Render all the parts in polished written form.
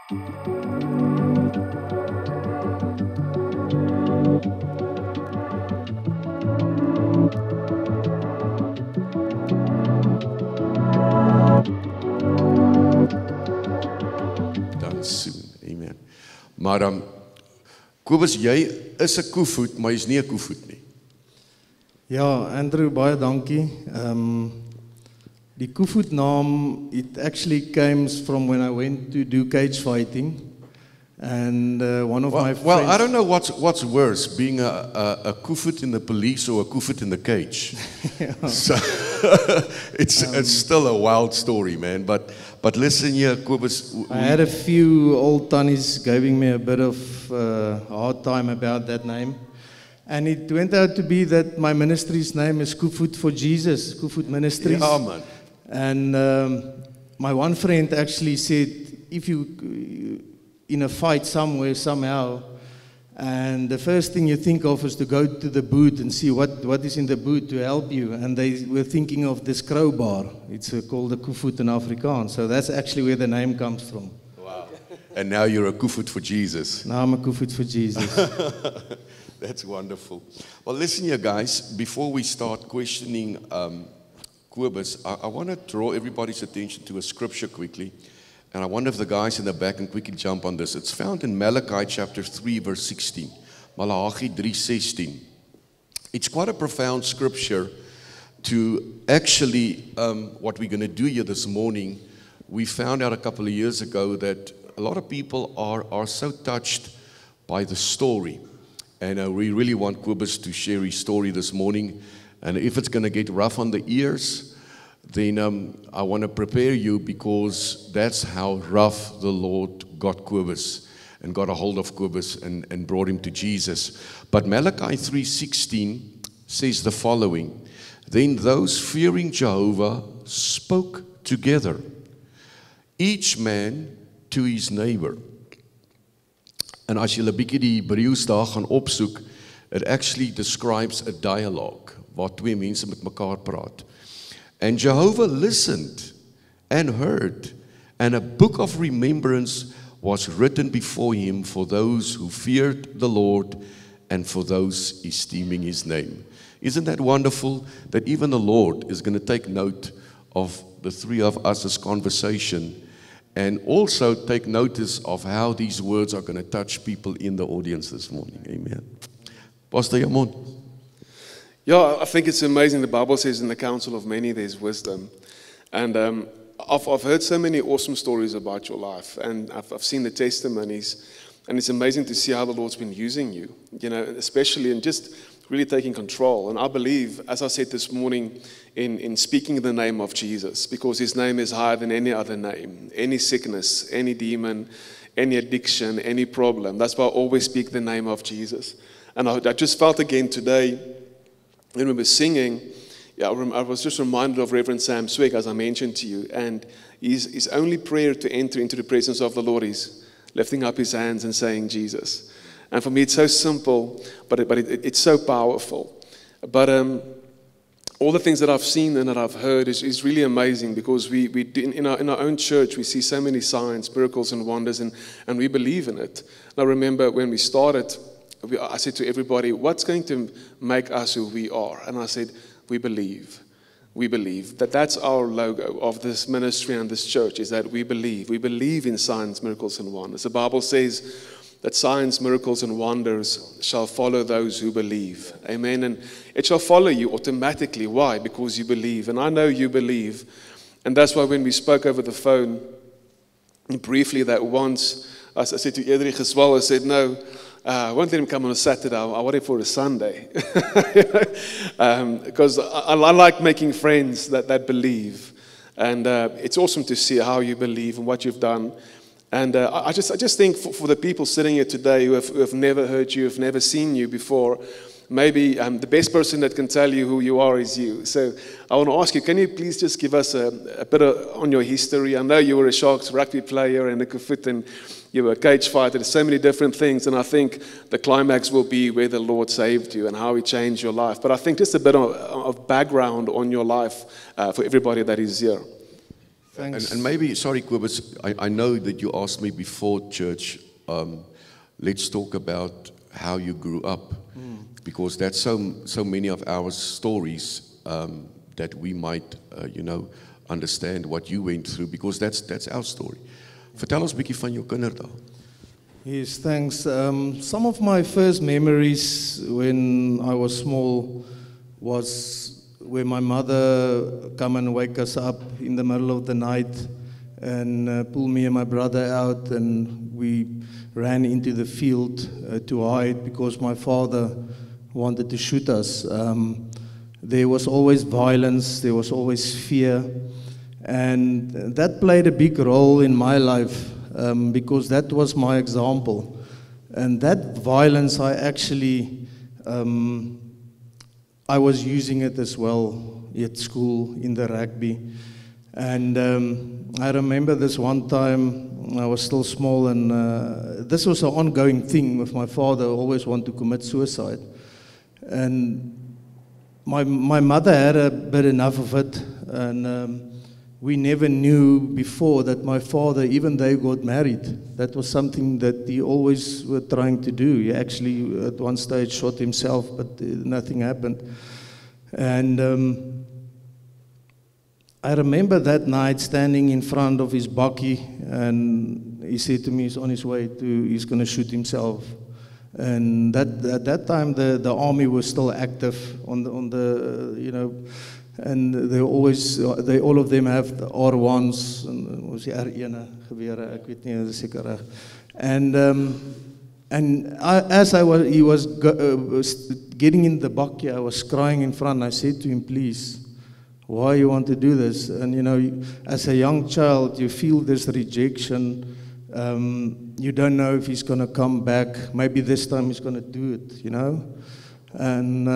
Done soon. Amen. Maar Kobus, jy is 'n koevoet, maar jy's nie 'n koevoet nie. Ja, Andrew, baie dankie. Die koevoet naam, it actually comes from when I went to do cage fighting. And one of my friends... Well, I don't know what's worse, being a koevoet in the police or a koevoet in the cage. So, it's still a wild story, man. But listen here, Kobus. I had a few old tannies giving me a bit of hard time about that name. And it went out to be that my ministry's name is Koevoet for Jesus, Koevoet Ministries. Yeah, man. And my one friend actually said, if you in a fight somewhere, somehow, and the first thing you think of is to go to the boot and see what is in the boot to help you. And they were thinking of this crowbar. It's called a koevoet in Afrikaans. So that's actually where the name comes from. Wow. And now you're a koevoet for Jesus. Now I'm a koevoet for Jesus. That's wonderful. Well, listen here, guys. Before we start questioning Kobus, I want to draw everybody's attention to a scripture quickly. And I wonder if the guys in the back can quickly jump on this. It's found in Malachi chapter 3, verse 16. Malachi 3:16. It's quite a profound scripture to actually, what we're going to do here this morning. We found out a couple of years ago that a lot of people are so touched by the story. And we really want Kobus to share his story this morning. And if it's going to get rough on the ears, then I want to prepare you, because that's how rough the Lord got Kobus and got a hold of Kobus and brought him to Jesus. But Malachi 3:16 says the following: Then those fearing Jehovah spoke together, each man to his neighbor. En as jy 'n bietjie die Hebreëus daar gaan opsoek, it actually describes a dialogue waar twee mense met mekaar praat. And Jehovah listened and heard, and a book of remembrance was written before him for those who feared the Lord and for those esteeming his name. Isn't that wonderful that even the Lord is going to take note of the three of us' conversation, and also take notice of how these words are going to touch people in the audience this morning. Amen. Pastor Jamon. Yeah, I think it's amazing. The Bible says in the counsel of many there's wisdom. And I've heard so many awesome stories about your life, and I've seen the testimonies, and it's amazing to see how the Lord's been using you, you know, especially in just really taking control. And I believe, as I said this morning, in speaking the name of Jesus, because his name is higher than any other name, any sickness, any demon, any addiction, any problem. That's why I always speak the name of Jesus. And I just felt again today, when we were singing, I was just reminded of Reverend Sam Swig, as I mentioned to you, and his only prayer to enter into the presence of the Lord is lifting up his hands and saying Jesus. And for me, it's so simple, but it's so powerful. But all the things that I've seen and that I've heard is really amazing, because we in our own church, we see so many signs, miracles, and wonders, and we believe in it. And I remember when we started, I said to everybody, what's going to make us who we are? And I said, we believe. We believe. That's our logo of this ministry and this church, is that we believe. We believe in signs, miracles, and wonders. The Bible says that signs, miracles, and wonders shall follow those who believe. Amen. And it shall follow you automatically. Why? Because you believe. And I know you believe. And that's why when we spoke over the phone, briefly that once, I said to Edrich as well, I said, no, I won't let him come on a Saturday. I want him for a Sunday. Because I like making friends that believe. And it's awesome to see how you believe and what you've done. And I just think for the people sitting here today who have never heard you, have never seen you before, maybe the best person that can tell you who you are is you. So I want to ask you, can you please just give us a bit on your history? I know you were a Sharks rugby player and a koevoet, and you were a cage fighter. There's so many different things, and I think the climax will be where the Lord saved you and how he changed your life. But I think just a bit of background on your life for everybody that is here. Thanks. And maybe, sorry, Kobus, I know that you asked me before church, let's talk about how you grew up, because that's so many of our stories that we might, understand what you went through, because that's our story. Vertel ons 'n bietjie van jou kinderdae. Yes, thanks. Some of my first memories when I was small was when my mother come and wake us up in the middle of the night and pull me and my brother out, and we ran into the field to hide because my father wanted to shoot us. There was always violence, there was always fear, and that played a big role in my life. Because that was my example. And that violence, I actually, I was using it as well at school, in the rugby. And I remember this one time, I was still small, and this was an ongoing thing with my father, always wanted to commit suicide. And my mother had a bit enough of it, and we never knew before that my father, even though he got married, that was something that he always were trying to do. He actually, at one stage, shot himself, but nothing happened. And I remember that night standing in front of his bakkie, and he said to me he's on his way he's going to shoot himself. And at that time, the army was still active on the and they all of them have the R1s and was die R1 gewere, ek weet nie seker reg. And he was getting in the bakkie, I was crying in front. I said to him, please, why you want to do this? And as a young child, you feel this rejection. You don't know if he's going to come back. Maybe this time he's going to do it, And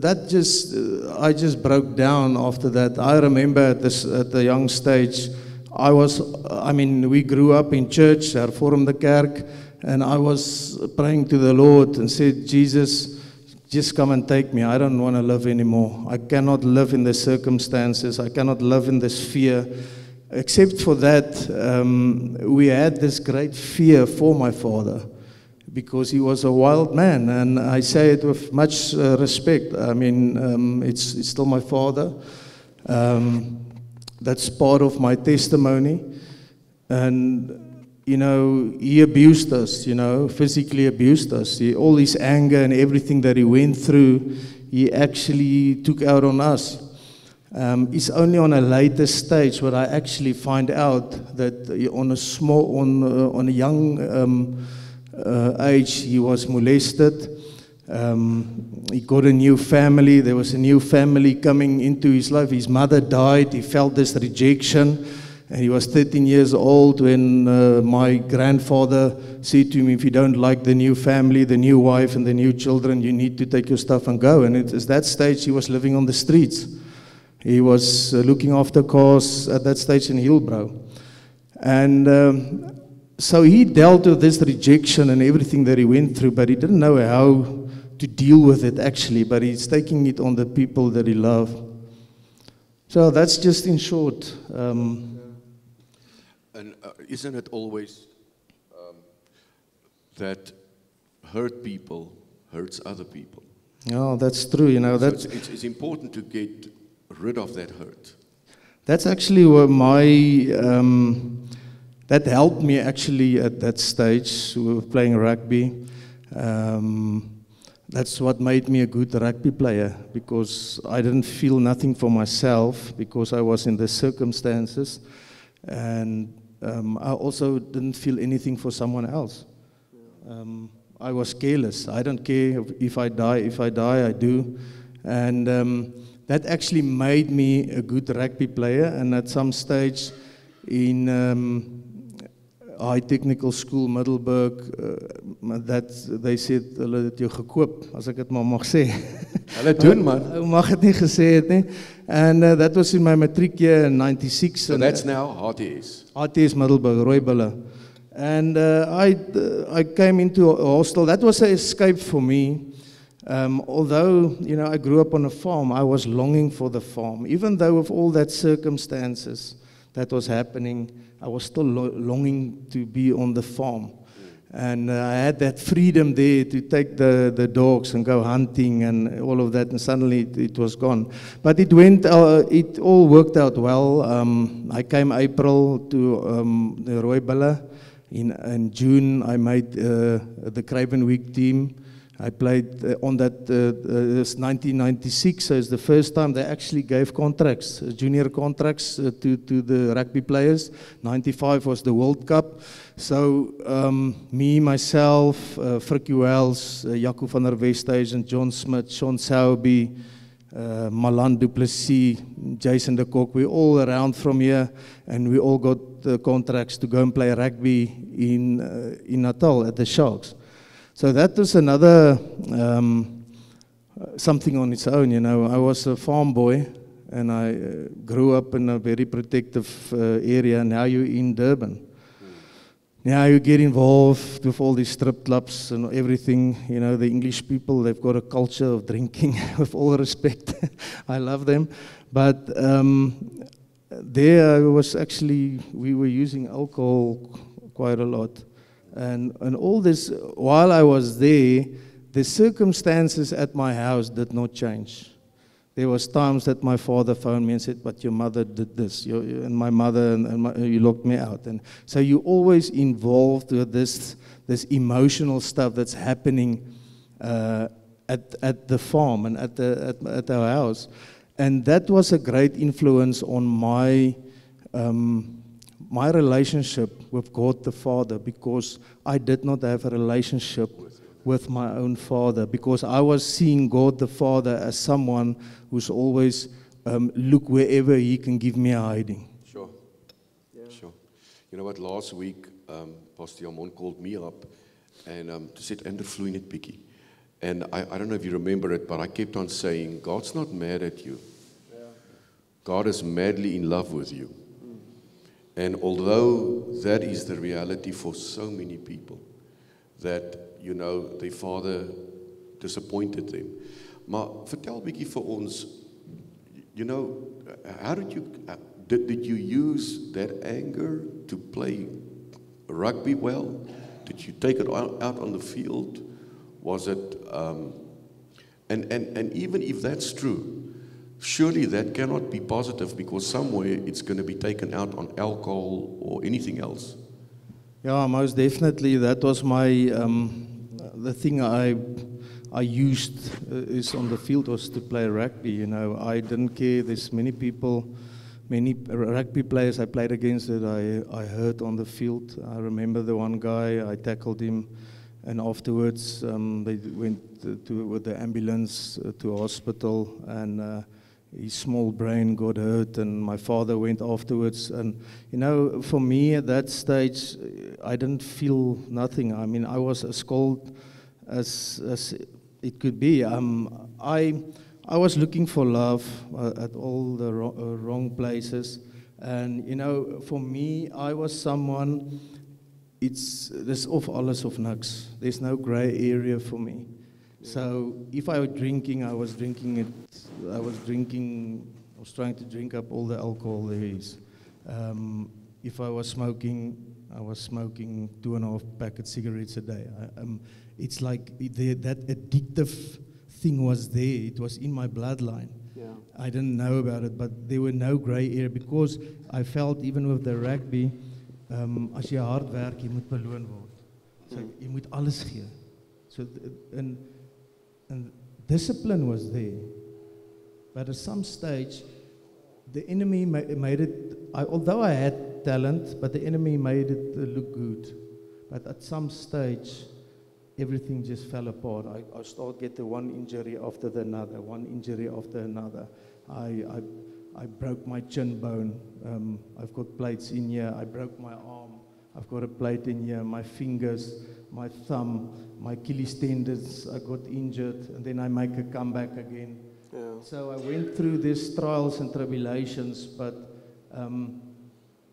I just broke down after that. I remember at the young stage, we grew up in church, Hervormde Kerk, and I was praying to the Lord and said, Jesus, just come and take me. I don't want to live anymore. I cannot live in the circumstances. I cannot live in this fear. Except for that, we had this great fear for my father, because he was a wild man, and I say it with much respect. It's still my father. That's part of my testimony. And, he abused us, physically abused us. All his anger and everything that he went through, he actually took out on us. It's only on a later stage where I actually find out that on a young age, he was molested. He got a new family. There was a new family coming into his life. His mother died. He felt this rejection. And he was 13 years old when my grandfather said to him, if you don't like the new family, the new wife, and the new children, you need to take your stuff and go. And at that stage, he was living on the streets. He was looking after cars at that stage in Hillbrow. And so he dealt with this rejection and everything that he went through, but he didn't know how to deal with it actually, but he's taking it on the people that he loved. So that's just in short. And isn't it always that hurt people hurts other people? No, that's true. So it's important to get rid of that hurt. That's actually where that helped me actually at that stage. We were playing rugby. That's what made me a good rugby player, because I didn't feel nothing for myself because I was in the circumstances, and I also didn't feel anything for someone else. I was careless. I don't care if I die. If I die, I do. And that actually made me a good rugby player. And at some stage in high technical school, Middelburg, that they said, hulle het jou gekoop, as ek het maar mag sê. Hulle doen, man. Ou mag het nie gesê het nie. And that was in my matric year in 96. So that's now HTS. HTS Middelburg, Rooibulle. And I came into a hostel. That was an escape for me. although, I grew up on a farm, I was longing for the farm. Even though with all that circumstances that was happening, I was still longing to be on the farm. And I had that freedom there to take the dogs and go hunting and all of that, and suddenly it was gone. But it all worked out well. I came April to the Rooiballa. In June, I made the Cravenweek team. I played on that, this 1996, so it's the first time they actually gave contracts, junior contracts to the rugby players. 95 was the World Cup. So me, myself, Frikkie Wells, Jaco van der Westhuizen, John Smith, Sean Selby, Malan du Plessis, Jason de Kock, we all around from here, and we all got contracts to go and play rugby in Natal at the Sharks. So that was another something on its own, I was a farm boy, and I grew up in a very protective area. Now you're in Durban. Now you get involved with all these strip clubs and everything. The English people, they've got a culture of drinking, with all respect. I love them. But there was actually, we were using alcohol quite a lot. And all this, while I was there, the circumstances at my house did not change. There was times that my father phoned me and said, but your mother did this, and my mother, you locked me out. And so you're always involved with this emotional stuff that's happening at the farm and at our house. And that was a great influence on my relationship with God the Father, because I did not have a relationship with my own father, because I was seeing God the Father as someone who's always look wherever he can give me a hiding. Sure. Yeah. Sure. You know what, last week, Pastor Jamon called me up and to said, Ander vloei net bietjie. And I don't know if you remember it, but I kept on saying, God's not mad at you. Yeah. God is madly in love with you. And although that is the reality for so many people, that, their father disappointed them. Maar vertel bietjie vir ons, how did you use that anger to play rugby well? Did you take it out on the field? Was it, and even if that's true, surely that cannot be positive, because somewhere it's going to be taken out on alcohol or anything else. Yeah, most definitely. That was my, the thing I used is on the field was to play rugby. I didn't care. There's many people, many rugby players I played against that I hurt on the field. I remember the one guy, I tackled him, and afterwards they went with the ambulance to hospital, and his small brain got hurt, and my father went afterwards. And for me at that stage, I didn't feel nothing. I mean, I was as cold as it could be. I was looking for love at all the wrong places, and for me, I was someone. There's of alles of niks. There's no gray area for me. So if I was drinking, I was trying to drink up all the alcohol there is. If I was smoking 2.5 packets cigarettes a day. It's like that addictive thing was there. It was in my bloodline. Yeah. I didn't know about it, but there were no gray area, because I felt even with the rugby, as jy hard werk, jy moet beloon word. So jy moet alles gee. So and discipline was there, but at some stage, the enemy made it. Although I had talent, but the enemy made it look good. But at some stage, everything just fell apart. I started getting one injury after another, one injury after another. I broke my chin bone. I've got plates in here. I broke my arm. I've got a plate in here. My fingers, my thumb, my Achilles tendons. I got injured, and then I make a comeback again. Yeah. So I went through these trials and tribulations, but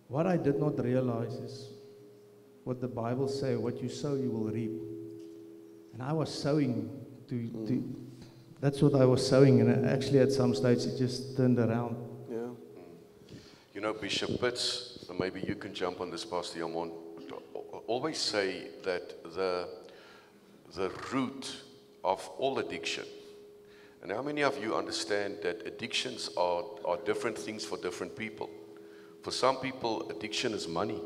what I did not realize is what the Bible says: what you sow, you will reap. And I was sowing that's what I was sowing, and actually at some stage it just turned around. Yeah. You know, Bishop Pitts, maybe you can jump on this, Pastor Yamon, always say that the root of all addiction, and how many of you understand that addictions are different things for different people? For some people, addiction is money.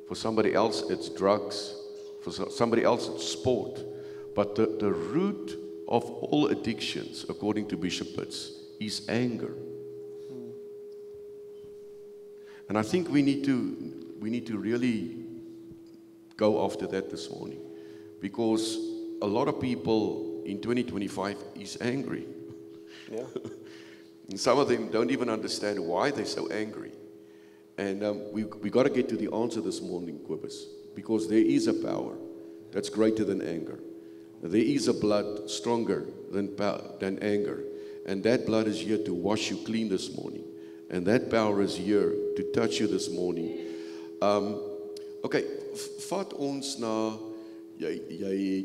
For somebody else, it's drugs. For somebody else, it's sport. But the root of all addictions, according to Bishop Pitts, is anger. And I think we need to really go after that this morning, because a lot of people in 2025 is angry. Yeah. And some of them don't even understand why they're so angry. And we got to get to the answer this morning, Kobus, because there is a power that's greater than anger. There is a blood stronger than anger. And that blood is here to wash you clean this morning. And that power is here to touch you this morning. Okay, vat ons na, jy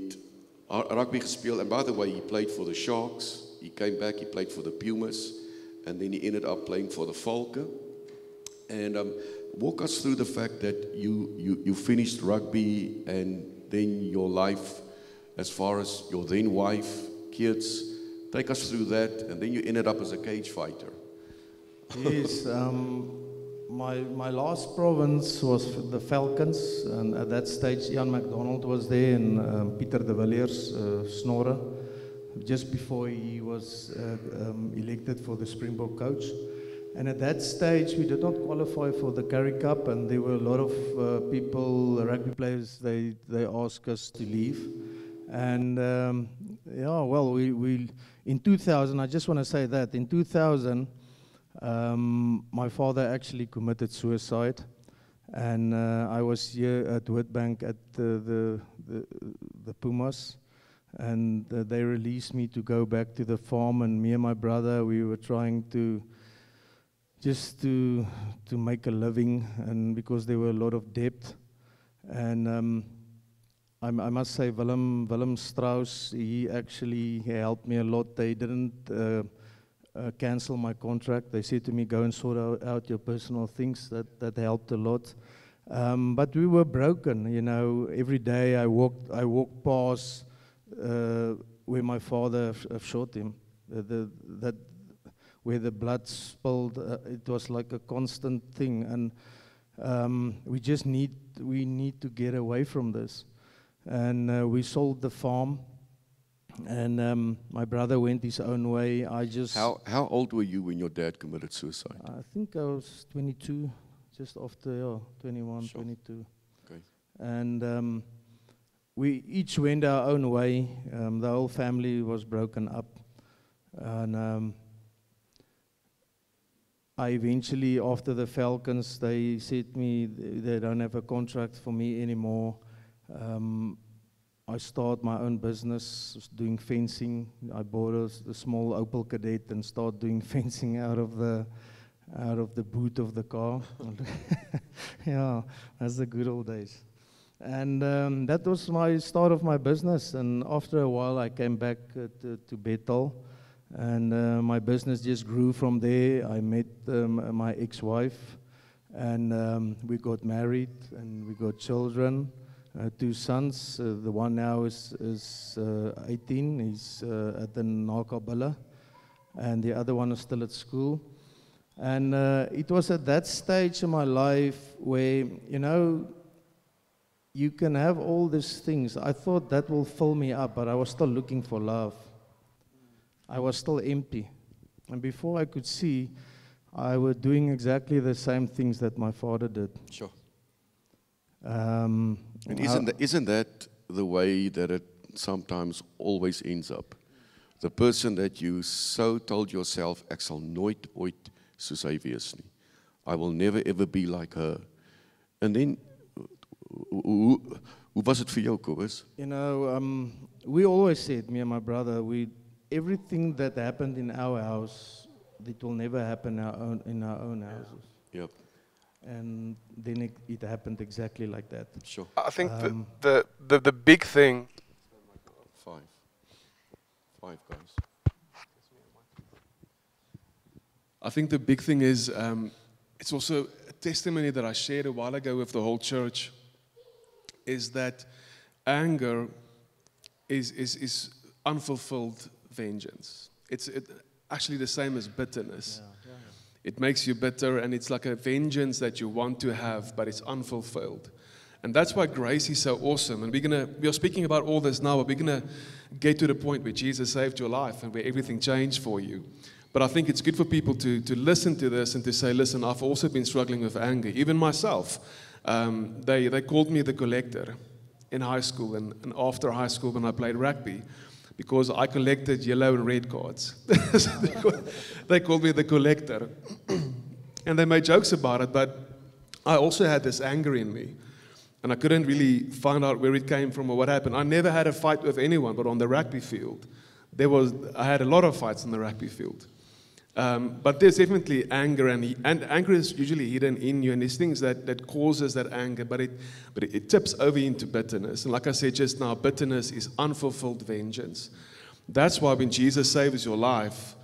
het rugby gespeel, and by the way, he played for the Sharks, he came back, he played for the Pumas, and then he ended up playing for the Falke. And walk us through the fact that you finished rugby, and then your life, as far as your then wife, kids, take us through that, and then you ended up as a cage fighter. Yes, my last province was the Falcons, and at that stage Ian McDonald was there, and Peter de Villiers, Snorre, just before he was elected for the Springbok coach. And at that stage we did not qualify for the Currie Cup, and there were a lot of people, rugby players, they asked us to leave. And yeah, well, we in 2000, I just want to say that in 2000, my father actually committed suicide, and I was here at Witbank at the Pumas, and they released me to go back to the farm, and me and my brother, we were trying to just to make a living, and because there were a lot of debt. And I must say, Willem Strauss, he actually helped me a lot. They didn't cancel my contract. They said to me, go and sort out your personal things. That helped a lot. But we were broken, you know. Every day I walked past where my father shot him. Where the blood spilled, it was like a constant thing. And we need to get away from this. And we sold the farm. And my brother went his own way. How old were you when your dad committed suicide? I think I was 22, just after 21, sure. 22. Okay. And we each went our own way. The whole family was broken up. And I eventually, after the Falcons, they said to me they don't have a contract for me anymore. I started my own business, doing fencing. I bought a small Opel Kadett and started doing fencing out of the boot of the car. Yeah, that's the good old days. And that was my start of my business. And after a while, I came back to Bethel, and my business just grew from there. I met my ex-wife, and we got married, and we got children. 2 sons. The one now is 18. He's at the Nakabilla, and the other one is still at school. And it was at that stage in my life where, you know, you can have all these things. I thought that will fill me up, but I was still looking for love. I was still empty. And before I could see, I was doing exactly the same things that my father did. Sure. And isn't that the way that it sometimes always ends up? The person that you so told yourself, ek sal nooit ooit soos hy wees nie. I will never ever be like her. And then, hoe was it for you, Kobus? You know, we always said, me and my brother, everything that happened in our house, it will never happen in our own houses. Yep. And then it happened exactly like that. Sure. I think the big thing. 5. 5, guys. I think the big thing is, it's also a testimony that I shared a while ago with the whole church, is that anger is unfulfilled vengeance. It's actually the same as bitterness. It makes you bitter, and it's like a vengeance that you want to have, but it's unfulfilled. And that's why grace is so awesome. And we are speaking about all this now, but we're going to get to the point where Jesus saved your life and where everything changed for you. But I think it's good for people to listen to this and to say, listen, I've also been struggling with anger. Even myself. They called me the collector in high school and after high school when I played rugby, because I collected yellow and red cards. So they called me the collector. And they made jokes about it, but I also had this anger in me. And I couldn't really find out where it came from or what happened. I never had a fight with anyone, but on the rugby field, I had a lot of fights on the rugby field. But there's definitely anger, and anger is usually hidden in you, and there's things that causes that anger, but it tips over into bitterness. And like I said just now, bitterness is unfulfilled vengeance. That's why when Jesus saves your life,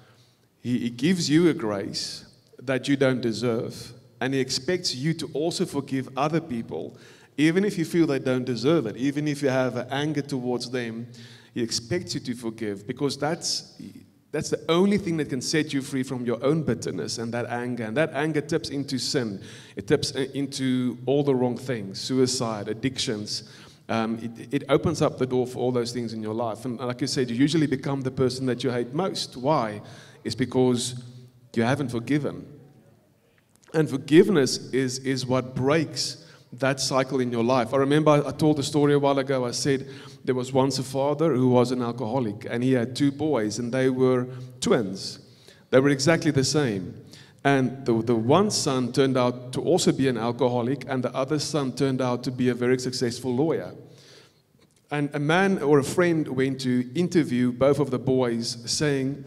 He gives you a grace that you don't deserve, and He expects you to also forgive other people, even if you feel they don't deserve it, even if you have anger towards them. He expects you to forgive, because that's the only thing that can set you free from your own bitterness and that anger. And that anger tips into sin. It tips into all the wrong things, suicide, addictions. It opens up the door for all those things in your life. And like you said, you usually become the person that you hate most. Why? It's because you haven't forgiven. And forgiveness is what breaks that cycle in your life. I remember I told a story a while ago. I said there was once a father who was an alcoholic, and he had 2 boys, and they were twins. They were exactly the same. And the one son turned out to also be an alcoholic, and the other son turned out to be a very successful lawyer. And a man or a friend went to interview both of the boys, saying,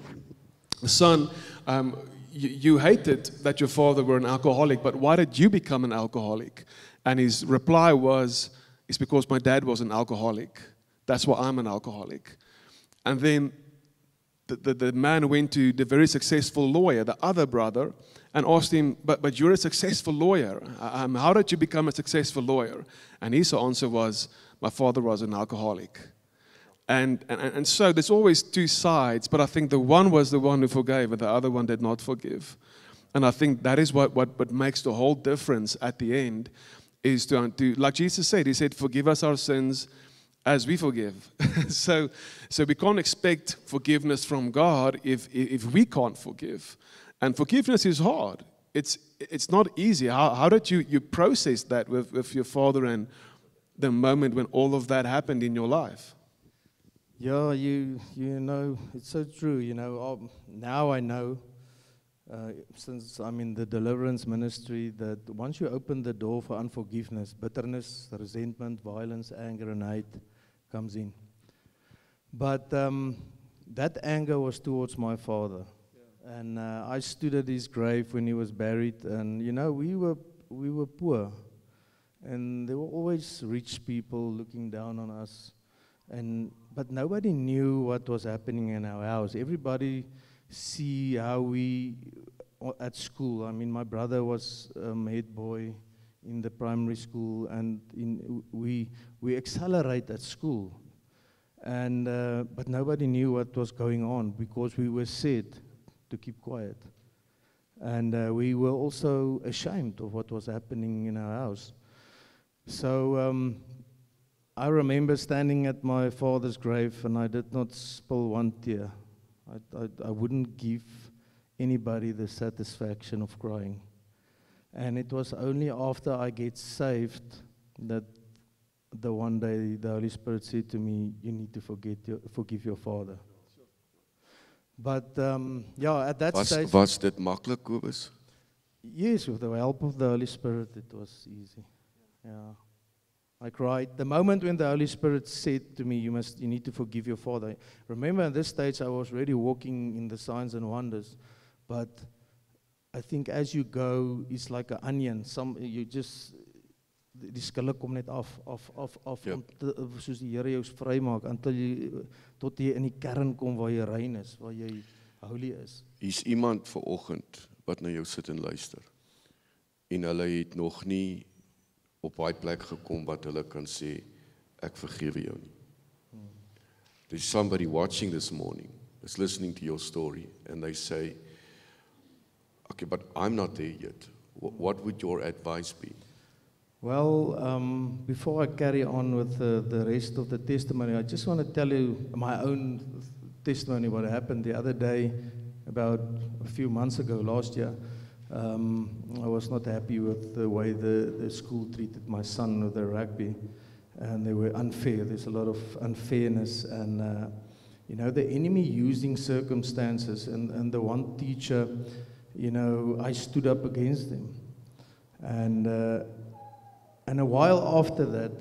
son, you hated that your father were an alcoholic, but why did you become an alcoholic? And his reply was, it's because my dad was an alcoholic. That's why I'm an alcoholic. And then the man went to the very successful lawyer, the other brother, and asked him, but you're a successful lawyer. How did you become a successful lawyer? And his answer was, my father was an alcoholic. And so there's always 2 sides, but I think the one was the one who forgave, and the other one did not forgive. And I think that is what makes the whole difference at the end, is to like Jesus said, He said, forgive us our sins as we forgive. So we can't expect forgiveness from God if we can't forgive. And forgiveness is hard. It's not easy. How did you process that with your father and the moment when all of that happened in your life? Yeah, you know, it's so true. Now I know, since I'm in the deliverance ministry, that once you open the door for unforgiveness, bitterness, resentment, violence, anger, and hate comes in. But that anger was towards my father. Yeah. And I stood at his grave when he was buried, and we were poor. And there were always rich people looking down on us. But nobody knew what was happening in our house. Everybody see how we, at school, I mean, my brother was head boy in the primary school, and we accelerate at school. But nobody knew what was going on, because we were said to keep quiet. And we were also ashamed of what was happening in our house. So I remember standing at my father's grave, and I did not spill one tear. I wouldn't give anybody the satisfaction of crying. And it was only after I get saved that the one day the Holy Spirit said to me, you need to forgive your father. But at that stage... Was dit maklik, Kobus? Yes, with the help of the Holy Spirit, it was easy. Yeah. I cried. The moment when the Holy Spirit said to me, you need to forgive your father. Remember, at this stage, I was already walking in the signs and wonders. But I think as you go, it's like an onion. die skille kom net af Yep. soos die Here jou vrymaak tot jy in die kern kom waar jy rein is, waar jy holy is. Hier's iemand vanoggend wat na jou sit en luister. En hulle het nog nie op daai plek gekom wat hulle kan sê, ek vergewe jou nie. There's somebody watching this morning, that's listening to your story, and they say, okay, but I'm not there yet. What would your advice be? Well, before I carry on with the rest of the testimony, I just want to tell you my own testimony, what happened the other day, about a few months ago, last year. I was not happy with the way the school treated my son with the rugby, and they were unfair. There's a lot of unfairness, and you know, the enemy using circumstances, and the one teacher, you know, I stood up against them, and a while after that,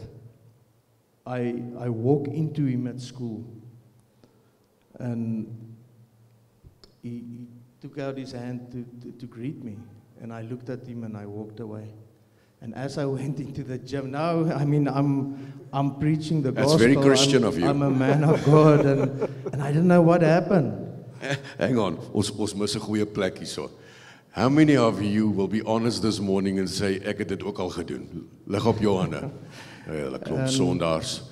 I walk into him at school, and he took out his hand to greet me, and I looked at him and I walked away. And as I went into the gym, now I mean I'm preaching the gospel. That's very Christian of you. I'm a man of God, and I didn't know what happened. Hang on, ons mis 'n goeie plek hierso. How many of you will be honest this morning and say, ek het dit ook al gedoen? Lig op jou hande. Hulle klop sondaars.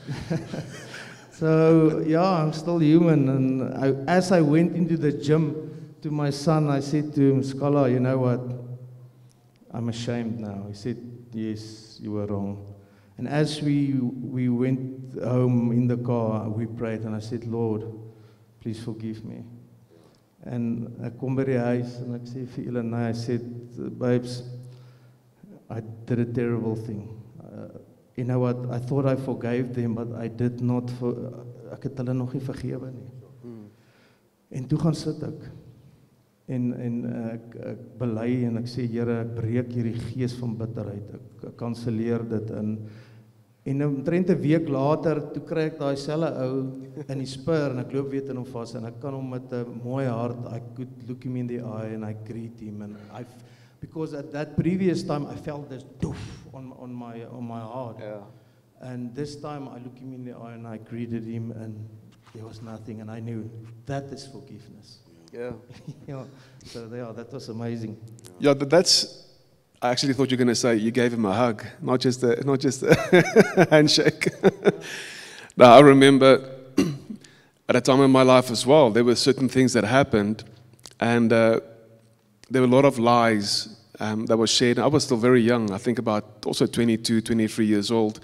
So yeah, I'm still human, and as I went into the gym to my son, I said to him, Scholar, you know what? I'm ashamed now. He said, yes, you were wrong. And as we went home in the car, we prayed, and I said, Lord, please forgive me. And ek kom by die huis en ek sê vir Elena, I said, babes, I did a terrible thing. You know what? I thought I forgave them, but I did not. Ek het hulle nog nie vergewe nie. En toe gaan sit ek. En ek bely en ek sê, Here, ek breek hierdie gees van bitterheid. Ek kanselleer dit in. En omtrent 'n week later, toe kry ek daai selfe ou in die spur en ek loop weer teen hom vas en ek kan hom met 'n mooi hart, I could look him in the eye and I greet him, and because at that previous time I felt this doof on my heart. Yeah. And this time I look him in the eye and I greeted him, and there was nothing, and I knew that is forgiveness. Yeah. Yeah. So yeah, that was amazing. Yeah, that's. I actually thought you were going to say you gave him a hug, not just a handshake. Now, I remember at a time in my life as well, there were certain things that happened, and there were a lot of lies that were shared. I was still very young, I think about also 22, 23 years old,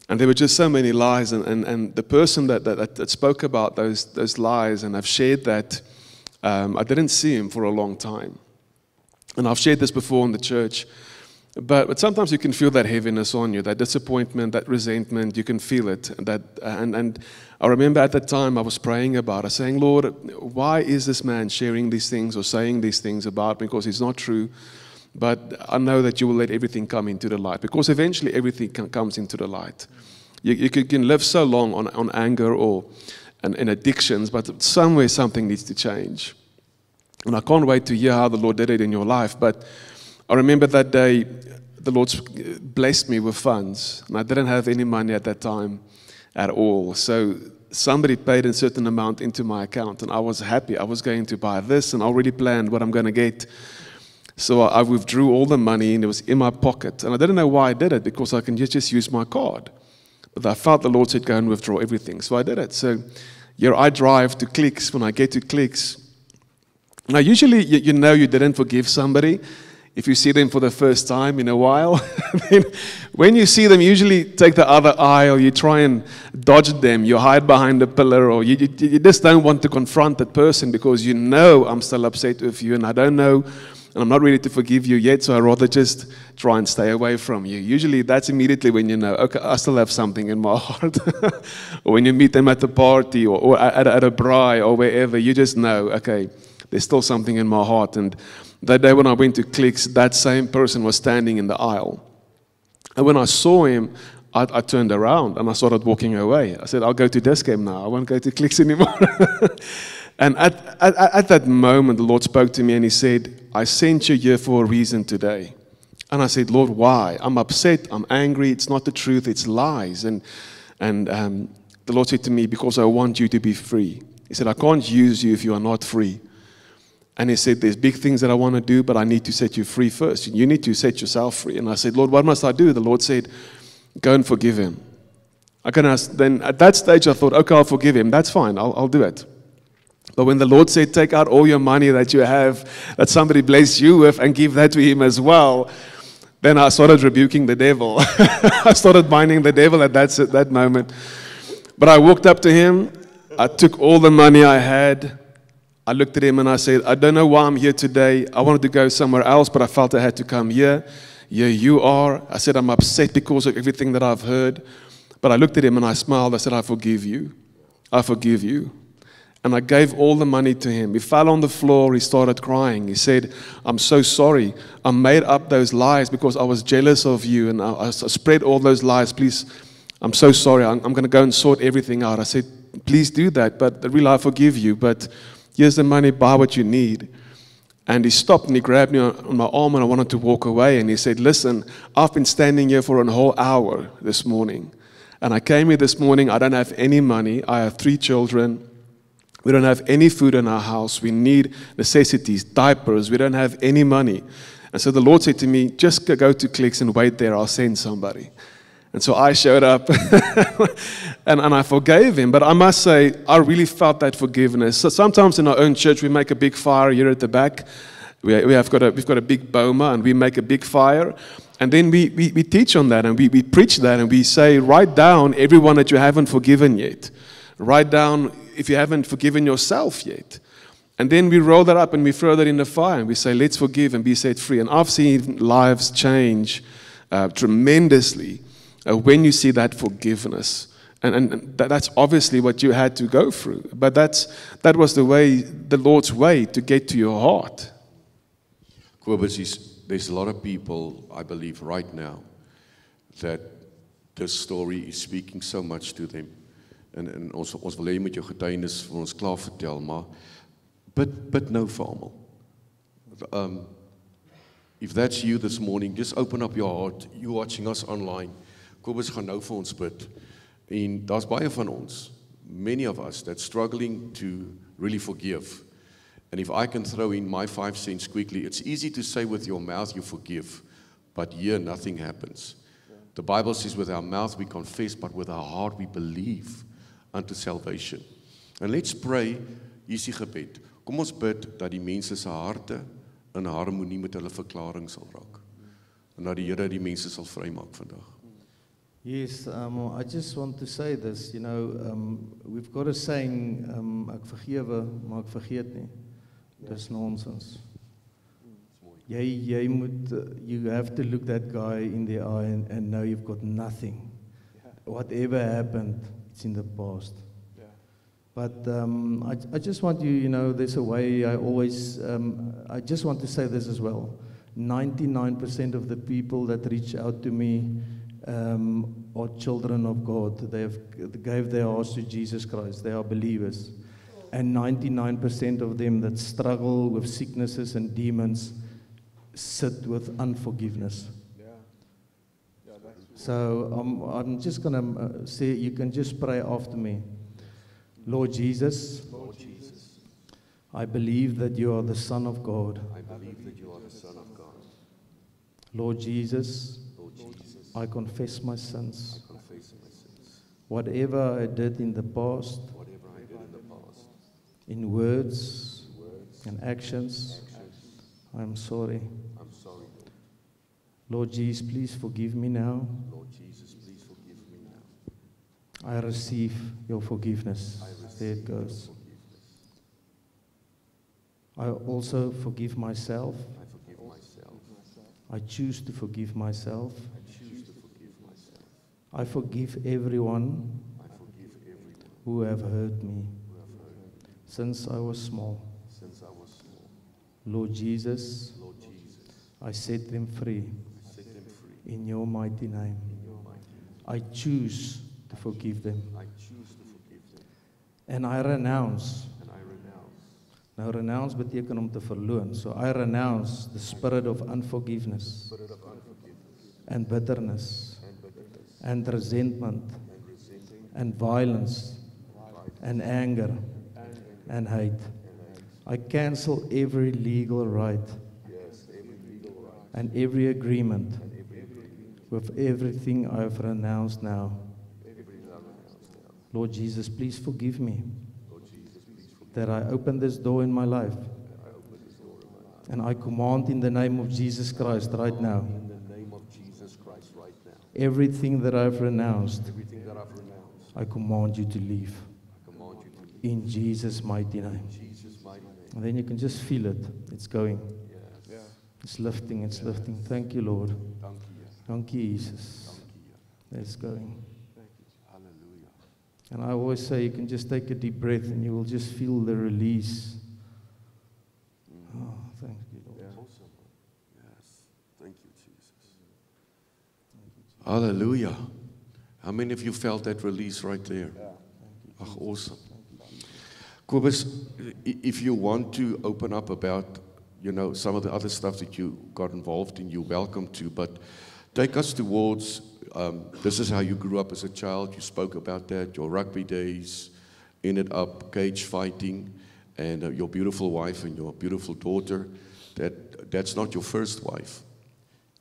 and there were just so many lies, and the person that spoke about those lies, and I've shared that, I didn't see him for a long time. And I've shared this before in the church, but sometimes you can feel that heaviness on you, that disappointment, that resentment, you can feel it. And I remember at that time I was praying about it, saying, Lord, why is this man sharing these things or saying these things about me? Because it's not true. But I know that you will let everything come into the light, because eventually everything comes into the light. You can live so long on anger or in addictions, but somewhere something needs to change. And I can't wait to hear how the Lord did it in your life. But I remember that day, the Lord blessed me with funds. And I didn't have any money at that time at all. So somebody paid a certain amount into my account. And I was happy. I was going to buy this and already planned what I'm going to get. So I withdrew all the money and it was in my pocket. And I didn't know why I did it, because I can just use my card. But I felt the Lord said, go and withdraw everything. So I did it. So here I drive to Clicks. When I get to Clicks, now, usually, you know you didn't forgive somebody if you see them for the first time in a while. When you see them, you usually take the other aisle, you try and dodge them, you hide behind a pillar, or you just don't want to confront that person because you know I'm still upset with you and I don't know, and I'm not ready to forgive you yet, so I'd rather just try and stay away from you. Usually, that's immediately when you know, okay, I still have something in my heart. Or when you meet them at the party or at a braai or wherever, you just know, okay, there's still something in my heart. And that day when I went to Clicks, that same person was standing in the aisle. And when I saw him, I turned around and I started walking away. I said, I'll go to Discam now. I won't go to Clicks anymore. And at that moment, the Lord spoke to me and He said, I sent you here for a reason today. And I said, Lord, why? I'm upset, I'm angry, it's not the truth, it's lies. And the Lord said to me, because I want you to be free. He said, I can't use you if you are not free. And he said, there's big things that I want to do, but I need to set you free first. You need to set yourself free. And I said, Lord, what must I do? The Lord said, go and forgive him. Then at that stage I thought, okay, I'll forgive him. That's fine, I'll do it. But when the Lord said, take out all your money that you have, that somebody blessed you with, and give that to him as well, then I started rebuking the devil. I started binding the devil at that moment. But I walked up to him. I took all the money I had. I looked at him and I said, I don't know why I'm here today. I wanted to go somewhere else, but I felt I had to come here. Here you are. I said, I'm upset because of everything that I've heard. But I looked at him and I smiled. I said, I forgive you. I forgive you. And I gave all the money to him. He fell on the floor. He started crying. He said, I'm so sorry. I made up those lies because I was jealous of you. And I spread all those lies. Please, I'm so sorry. I'm going to go and sort everything out. I said, please do that. But really, I forgive you. But here's the money. Buy what you need. And he stopped and he grabbed me on my arm and I wanted to walk away. And he said, listen, I've been standing here for a whole hour this morning. And I came here this morning. I don't have any money. I have 3 children. We don't have any food in our house. We need necessities, diapers. We don't have any money. And so the Lord said to me, just go to Clicks and wait there. I'll send somebody. And so I showed up and I forgave him. But I must say, I really felt that forgiveness. So sometimes in our own church, we make a big fire here at the back. We've got a big boma and we make a big fire. And then we teach on that and we preach that and we say, write down everyone that you haven't forgiven yet. Write down if you haven't forgiven yourself yet. And then we roll that up and we throw that in the fire and we say, let's forgive and be set free. And I've seen lives change tremendously when you see that forgiveness. And that's obviously what you had to go through. But that was the Lord's way to get to your heart. Kobus, there's a lot of people, I believe, right now that this story is speaking so much to them. En ons wil hê met jou getuienis vir ons klaar vertel, maar bid nou vir almal. If that's you this morning, just open up your heart. You watching us online. Kobus gaan nou vir ons bid. En daar's baie van ons, many of us, that's struggling to really forgive. And if I can throw in my 5 cents quickly, it's easy to say with your mouth you forgive, but here nothing happens. The Bible says with our mouth we confess, but with our heart we believe unto salvation. And let's pray, hier is die gebed. Kom ons bid dat die mense se harte in harmonie met hulle verklaring sal raak. En dat die Here die mense sal vrymaak vandag. Yes, I just want to say this, we've got a saying, ek vergewe, maar ek vergeet nie. Dis nonsense. You have to look that guy in the eye and know you've got nothing. Whatever happened, it's in the past. Yeah. But I just want you, there's a way I just want to say this as well. 99% of the people that reach out to me are children of God. They gave their hearts to Jesus Christ. They are believers. And 99% of them that struggle with sicknesses and demons sit with unforgiveness. So I'm just going to say, you can just pray after me. Lord Jesus, I believe that you are the Son of God. I believe that you are the Son of God. Lord Jesus, I confess my sins. Whatever I did in the past, in words and actions, I'm sorry. Lord Jesus, please forgive me now. I receive your forgiveness. There it goes. I also forgive myself. I choose to forgive myself. I forgive everyone who have hurt me since I was small. Lord Jesus, I set them free in your mighty name. I choose to forgive them. And I renounce Nou renounce beteken om te verloon. So I renounce the spirit of unforgiveness and bitterness and resentment and violence and anger and hate. I cancel every legal right and every agreement with everything I've renounced now. Lord Jesus, please forgive me that I opened this door in my life. And I command in the name of Jesus Christ right now, everything that I've renounced, I command you to leave. In Jesus' mighty name. And then you can just feel it. It's going. It's lifting, it's lifting. Thank you, Lord. Thank you, Jesus. It's going. And I always say you can just take a deep breath and you will just feel the release. Oh, thank you, Lord. Yes. Thank you, Jesus. Hallelujah. How many of you felt that release right there? Oh, awesome. Kobus, if you want to open up about, some of the other stuff that you got involved in, you're welcome to, but take us towards, this is how you grew up as a child. You spoke about that, your rugby days, ended up cage fighting, and your beautiful wife and your beautiful daughter. That's not your first wife.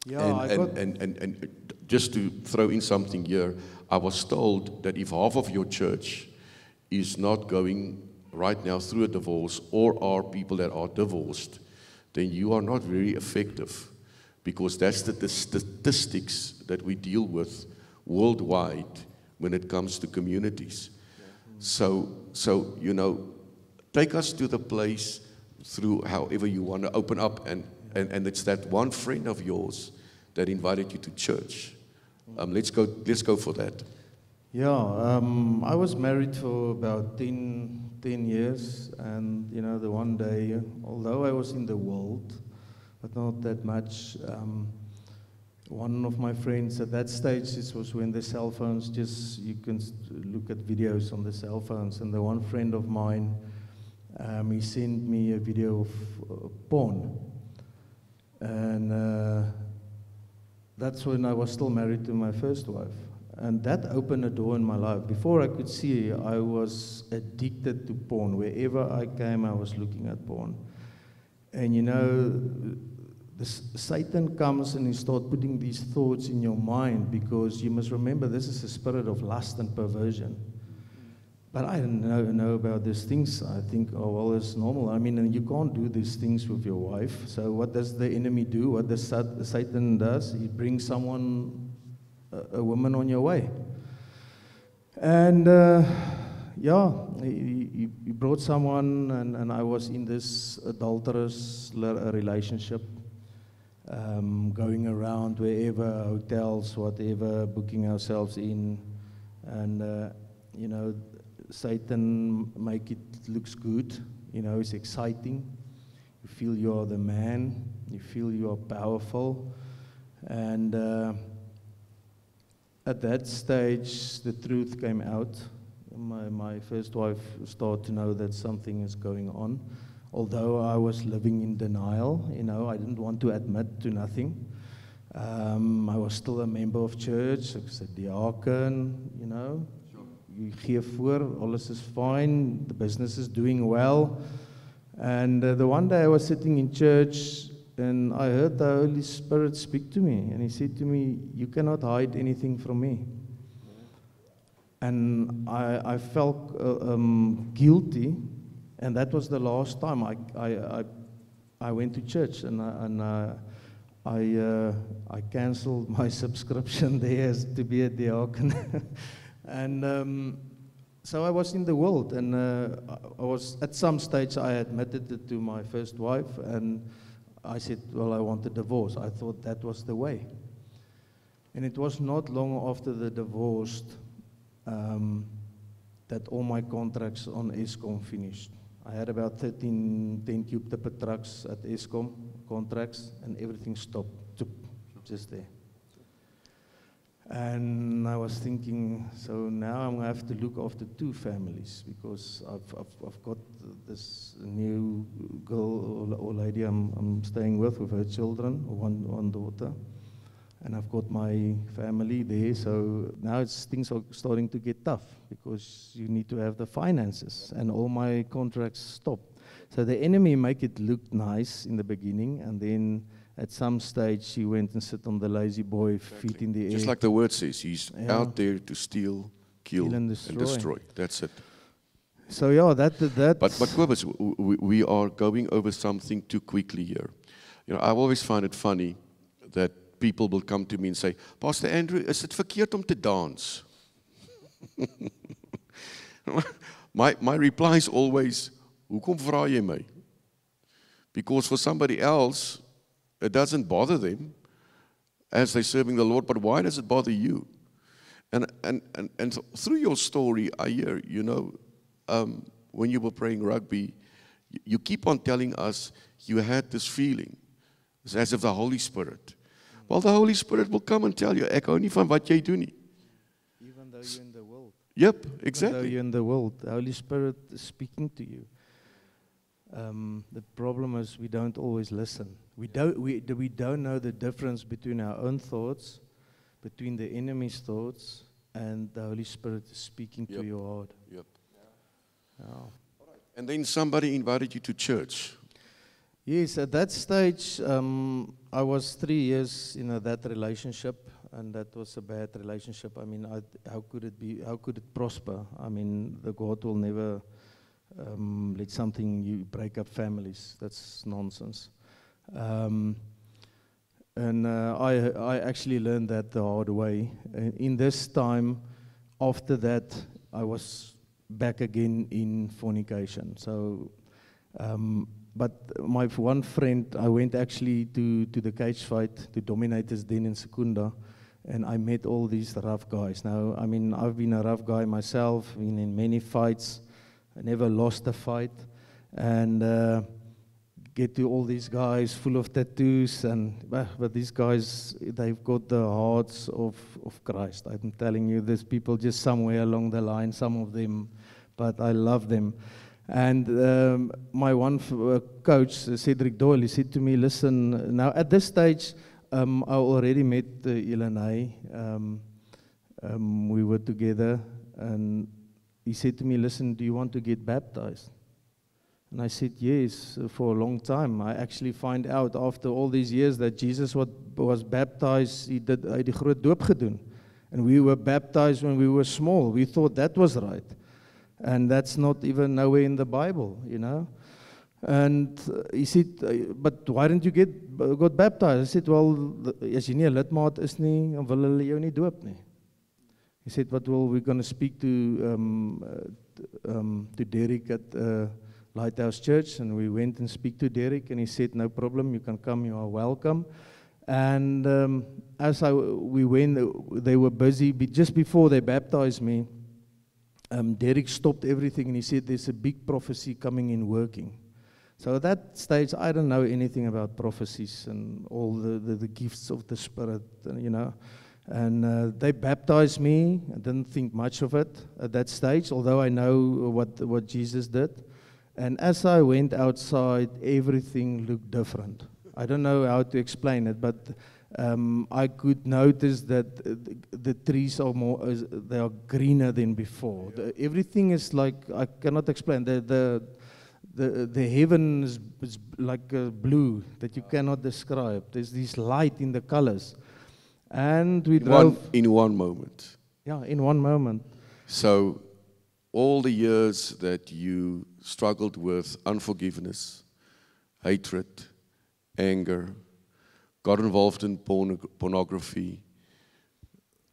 Yeah, and just to throw in something here, I was told that if half of your church is not going right now through a divorce or are people that are divorced, then you are not very effective, because that's the statistics that we deal with worldwide when it comes to communities. So take us to the place through however you want to open up, and it's that one friend of yours that invited you to church. Let's go for that. Yeah, I was married for about 10 years, and the one day, although I was in the world, but not that much, one of my friends at that stage, this was when the cell phones, you can look at videos on the cell phones, and the one friend of mine, he sent me a video of porn, and that's when I was still married to my first wife. And that opened a door in my life. Before I could see, I was addicted to porn. Wherever I came, I was looking at porn. And Satan comes and he starts putting these thoughts in your mind, because you must remember this is a spirit of lust and perversion. But I didn't know about these things. I think, oh, well, it's normal. I mean, you can't do these things with your wife. So what does the enemy do? What does Satan does? He brings a woman on your way. And he brought someone, and I was in this adulterous relationship, going around wherever, hotels, whatever, booking ourselves in, and Satan make it looks good, it's exciting. You feel you are the man, you feel you are powerful, and at that stage, the truth came out. My first wife started to know that something is going on. Although I was living in denial, I didn't want to admit to nothing. I was still a member of church, I was a diaken, You gee voor, alles is fine, the business is doing well. And the one day I was sitting in church, and I heard the Holy Spirit speak to me, and he said to me, you cannot hide anything from me. And I felt guilty, and that was the last time I went to church, and I canceled my subscription there to be a diaken. And so I was in the world, and I was at some stage I admitted it to my first wife, and I said, well, I want a divorce. I thought that was the way. And it was not long after the divorce that all my contracts on Eskom finished. I had about 13 10-cube tipper trucks at Eskom contracts, and everything stopped, just there. And I I was thinking, so now I'm going to have to look after 2 families because I've got this new girl or lady I'm staying with her children, one daughter. And I've got my family there, so now things are starting to get tough because you need to have the finances, and all my contracts stopped. So the enemy make it look nice in the beginning, and then at some stage she went and sit on the lazy boy, feet in the air. Just like the word says, he's out there to steal, kill, and destroy. That's it. So yeah, that. But Kobus, we are going over something too quickly here. You know, I always find it funny that people will come to me and say, Pastor Andrew, is it verkeerd om te dance? my reply is always, hoekom vra jy my? Because for somebody else, it doesn't bother them as they're serving the Lord, but why does it bother you? And so through your story, I hear, you know, when you were playing rugby, you keep on telling us you had this feeling. It's as if the Holy Spirit. Well, the Holy Spirit will come and tell you, ek hou nie van wat jy doen nie. Even though you're in the world. Yep, exactly. Even though you're in the world, the Holy Spirit is speaking to you. The problem is we don't always listen. We don't know the difference between our own thoughts, between the enemy's thoughts, and the Holy Spirit is speaking to your heart. Yep. Yeah. And then somebody invited you to church. Yes, at that stage, I was 3 years in that relationship, and that was a bad relationship. I mean, how could it be? How could it prosper? I mean, the God will never let something you break up families. That's nonsense. And I actually learned that the hard way. In this time, after that, I was back again in fornication. So. But my one friend, I went actually to the cage fight, to Dominators Den in Secunda, and I met all these rough guys. Now, I mean, I've been a rough guy myself, been in many fights. I never lost a fight. And get to all these guys full of tattoos, but these guys, they've got the hearts of Christ. I'm telling you, there's people just somewhere along the line, some of them, but I love them. And my one coach, Cedric Doyle, he said to me, listen, now at this stage, I already met Elena. We were together, and he said to me, listen, do you want to get baptized? And I said, yes, for a long time. I actually find out after all these years that Jesus was baptized, hy die groot doop gedoen. And we were baptized when we were small. We thought that was right. And that's not even nowhere in the Bible, you know. And he said, but why didn't you got baptized? I said, well, as jy nie 'n lidmaat is nie, dan wil hulle jou nie doop nie. He said, but well, we're going to speak to Derek at Lighthouse Church, and we went and speak to Derek, and he said, no problem, you can come, you are welcome. And as we went, they were busy, just before they baptized me, Derek stopped everything and he said, there's a big prophecy coming in working. So at that stage, I don't know anything about prophecies and all the gifts of the Spirit, you know. And they baptized me. I didn't think much of it at that stage, although I know what Jesus did. And as I went outside, everything looked different. I don't know how to explain it, but I could notice that the trees are they are greener than before. Everything is like, I cannot explain. The heaven is like blue that you cannot describe. There's this light in the colors. And we drove. In one moment. Yeah, in one moment. So all the years that you struggled with unforgiveness, hatred, anger, got involved in pornography,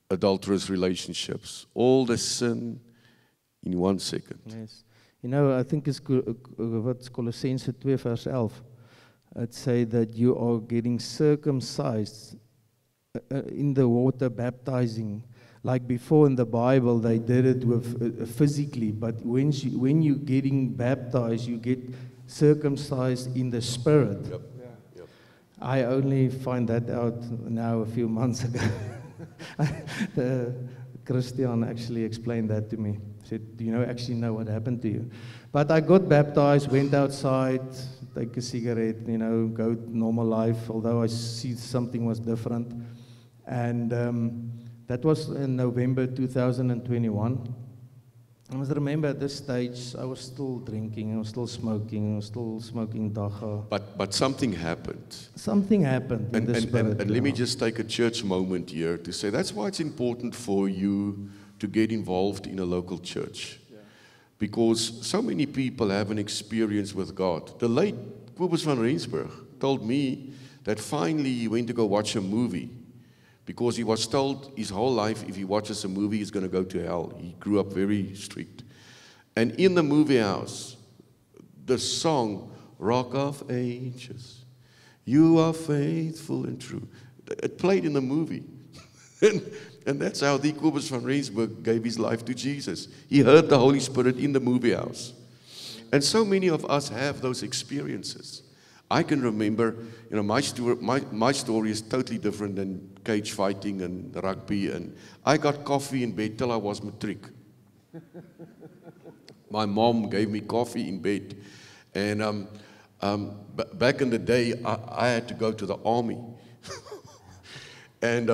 adulterous relationships, all the sin in 1 second. Yes. You know, I think it's what's Colossense 2 verse 11. It say that you are getting circumcised in the water baptizing. Like before in the Bible, they did it with physically, but when you're getting baptized, you get circumcised in the spirit. Yep. I only find that out now a few months ago. Christian actually explained that to me. He said, do you actually know what happened to you? But I got baptized, went outside, take a cigarette, go normal life, although I see something was different. And that was in November 2021. I must remember at this stage, I was still drinking, I was still smoking dagga. But something happened. Something happened in the spirit. And let me just take a church moment here to say that's why it's important for you to get involved in a local church. Yeah. Because so many people have an experience with God. The late Kobus van Rensburg told me that finally he went to go watch a movie. Because he was told his whole life, if he watches a movie, he's going to go to hell. He grew up very strict. And in the movie house, the song, Rock of Ages, you are faithful and true, it played in the movie. and that's how the Kobus van Rensburg gave his life to Jesus. He heard the Holy Spirit in the movie house. And so many of us have those experiences. I can remember, my story is totally different than cage fighting and rugby. And I got coffee in bed till I was matric. My mom gave me coffee in bed. And back in the day, I had to go to the army. And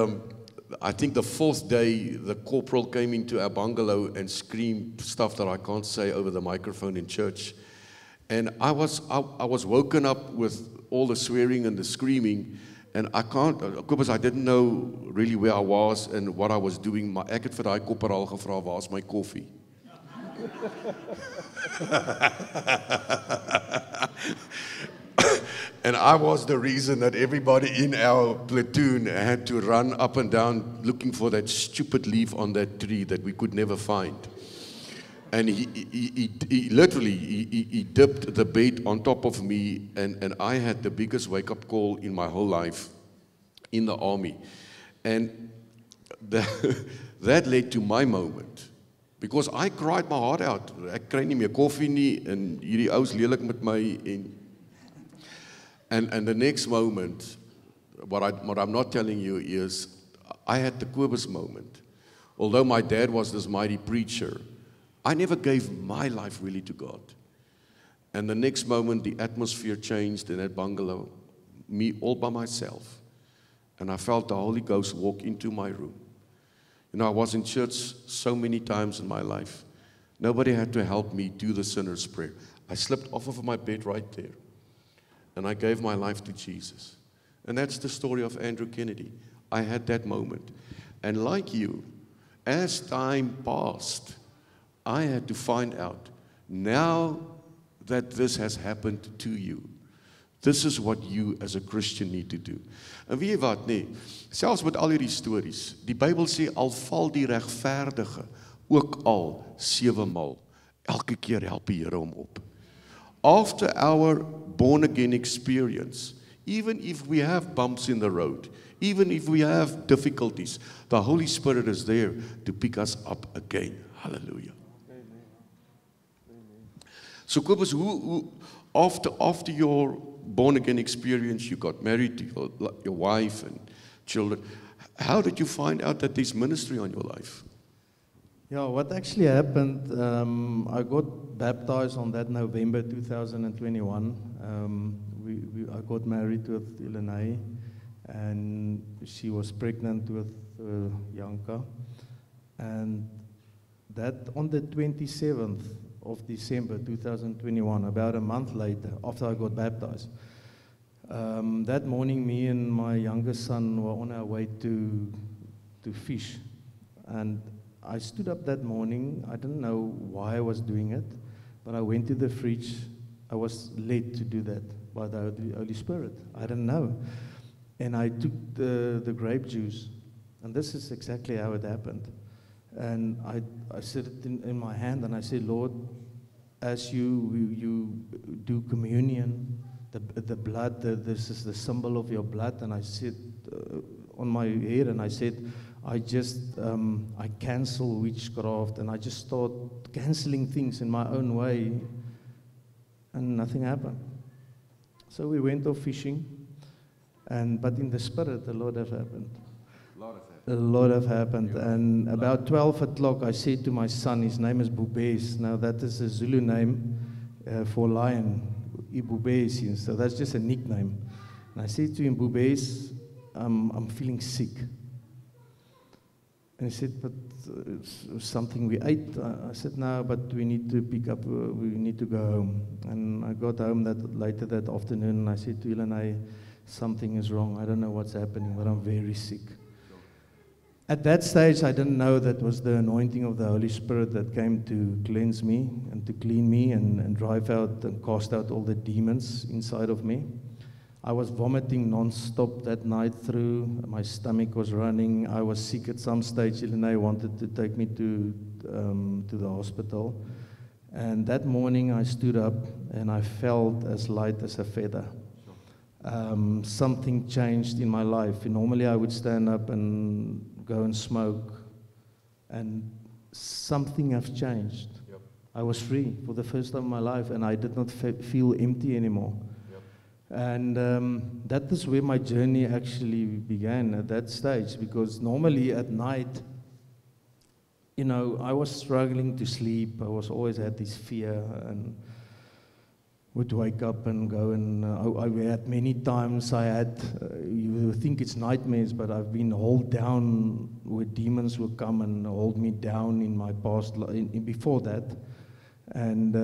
I think the 4th day, the corporal came into our bungalow and screamed stuff that I can't say over the microphone in church. And I was woken up with all the swearing and the screaming, and because I didn't know really where I was and what I was doing. Maar ek het vir daai korporaal gevra, waar's my koffie? And I was the reason that everybody in our platoon had to run up and down looking for that stupid leaf on that tree that we could never find. And he literally dipped the bait on top of me, and I had the biggest wake-up call in my whole life in the army. And that led to my moment. Because I cried my heart out. Ek kry nie meer koffie nie, en hierdie ou's lelik met my. And the next moment, what I'm not telling you is, I had the Kobus moment. Although my dad was this mighty preacher, I never gave my life really to God. And the next moment, the atmosphere changed in that bungalow, me all by myself. And I felt the Holy Ghost walk into my room. I was in church so many times in my life. Nobody had to help me do the sinner's prayer. I slipped off of my bed right there. And I gave my life to Jesus. And that's the story of Andrew Kennedy. I had that moment. And like you, as time passed, I had to find out, now that this has happened to you, this is what you as a Christian need to do. En weet jy wat, nee, selfs met al hierdie stories, die Bybel sê, al val die regverdige, ook al 7 maal, elke keer help die Here hom op. After our born-again experience, even if we have bumps in the road, even if we have difficulties, the Holy Spirit is there to pick us up again. Hallelujah. So Kobus, after your born-again experience, you got married to your wife and children. How did you find out that there's ministry on your life? Yeah, what actually happened, I got baptized on that November 2021. I got married with Elena, and she was pregnant with Janka. And that on the 27th of December 2021, about a month later, after I got baptized, that morning me and my youngest son were on our way to fish. And I stood up that morning. I didn't know why I was doing it, but I went to the fridge. I was led to do that by the Holy Spirit. I didn't know. And I took the grape juice. And this is exactly how it happened. And I set it in my hand, and I said, Lord, as you do communion, the blood, this is the symbol of your blood. And I said on my head, and I said, I cancel witchcraft, and I just start canceling things in my own way, and nothing happened. So we went off fishing, but in the spirit, a lot has happened. A lot have happened. And about 12 o'clock, I said to my son, his name is Bubes. Now, that is a Zulu name for lion, Ibubesi. So that's just a nickname. And I said to him, Bubes, I'm feeling sick. And he said, but it's something we ate. I said, no, but we need to pick up, we need to go home. And I got home later that afternoon, and I said to Ilanay, something is wrong. I don't know what's happening, but I'm very sick. At that stage, I didn't know that was the anointing of the Holy Spirit that came to cleanse me and to clean me and drive out and cast out all the demons inside of me. I was vomiting non-stop that night through. My stomach was running. I was sick at some stage. Ilanay wanted to take me to the hospital. And that morning, I stood up and I felt as light as a feather. Something changed in my life. Normally, I would stand up and go and smoke, and something has changed. Yep. I was free for the first time in my life, and I did not feel empty anymore. Yep. And that is where my journey actually began at that stage, because normally at night, you know, I was struggling to sleep. I was always had this fear and would wake up and go and I had many times I had, you think it's nightmares, but I've been held down where demons will come and hold me down in my past, before that, and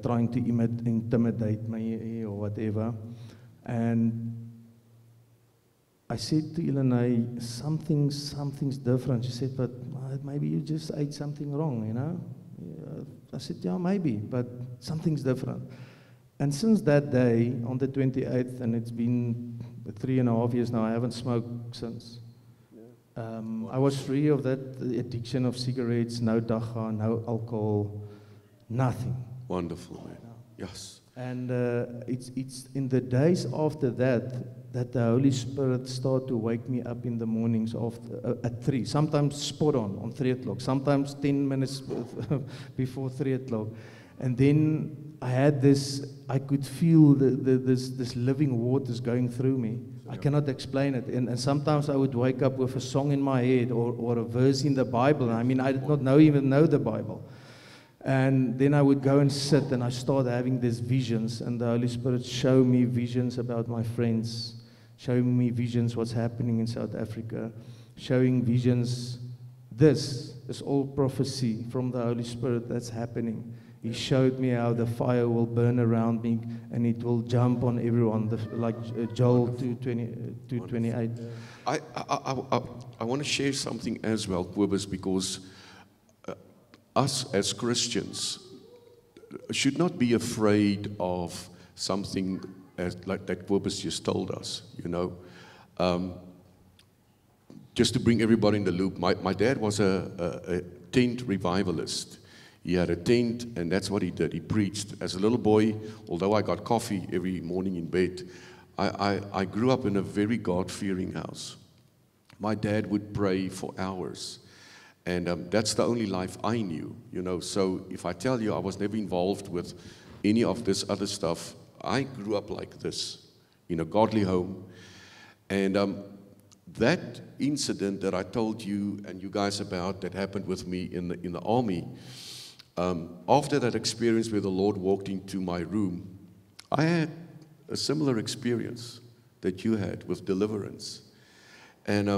trying to intimidate me or whatever. And I said to Ilanay, something's different. She said, but maybe you just ate something wrong, you know? I said, yeah, maybe, but something's different. And since that day, on the 28th, and it's been 3.5 years now, I haven't smoked since. I was free of that addiction of cigarettes, no dagga, no alcohol, nothing. Wonderful, man. Yes. And it's in the days after that the Holy Spirit started to wake me up in the mornings at 3, sometimes spot on 3 o'clock, sometimes 10 minutes before 3 o'clock. And then I had this, I could feel this living waters going through me. I cannot explain it. And sometimes I would wake up with a song in my head or a verse in the Bible. I mean, I did not even know the Bible. And then I would go and sit and I started having these visions. And the Holy Spirit showed me visions about my friends, showing me visions what's happening in South Africa, showing visions. This is all prophecy from the Holy Spirit that's happening. He showed me how the fire will burn around me and it will jump on everyone, like Joel 2:28. I want to share something as well, Kobus, because us as Christians should not be afraid of something like that Kobus just told us, you know. Just to bring everybody in the loop, my dad was a tent revivalist. He had a tent, and that's what he did. He preached. As a little boy, although I got coffee every morning in bed, I grew up in a very God-fearing house. My dad would pray for hours, and that's the only life I knew, you know. So if I tell you I was never involved with any of this other stuff, I grew up like this, in a godly home. And that incident that I told you and you guys about that happened with me in the army, after that experience where the Lord walked into my room, I had a similar experience that you had with deliverance. And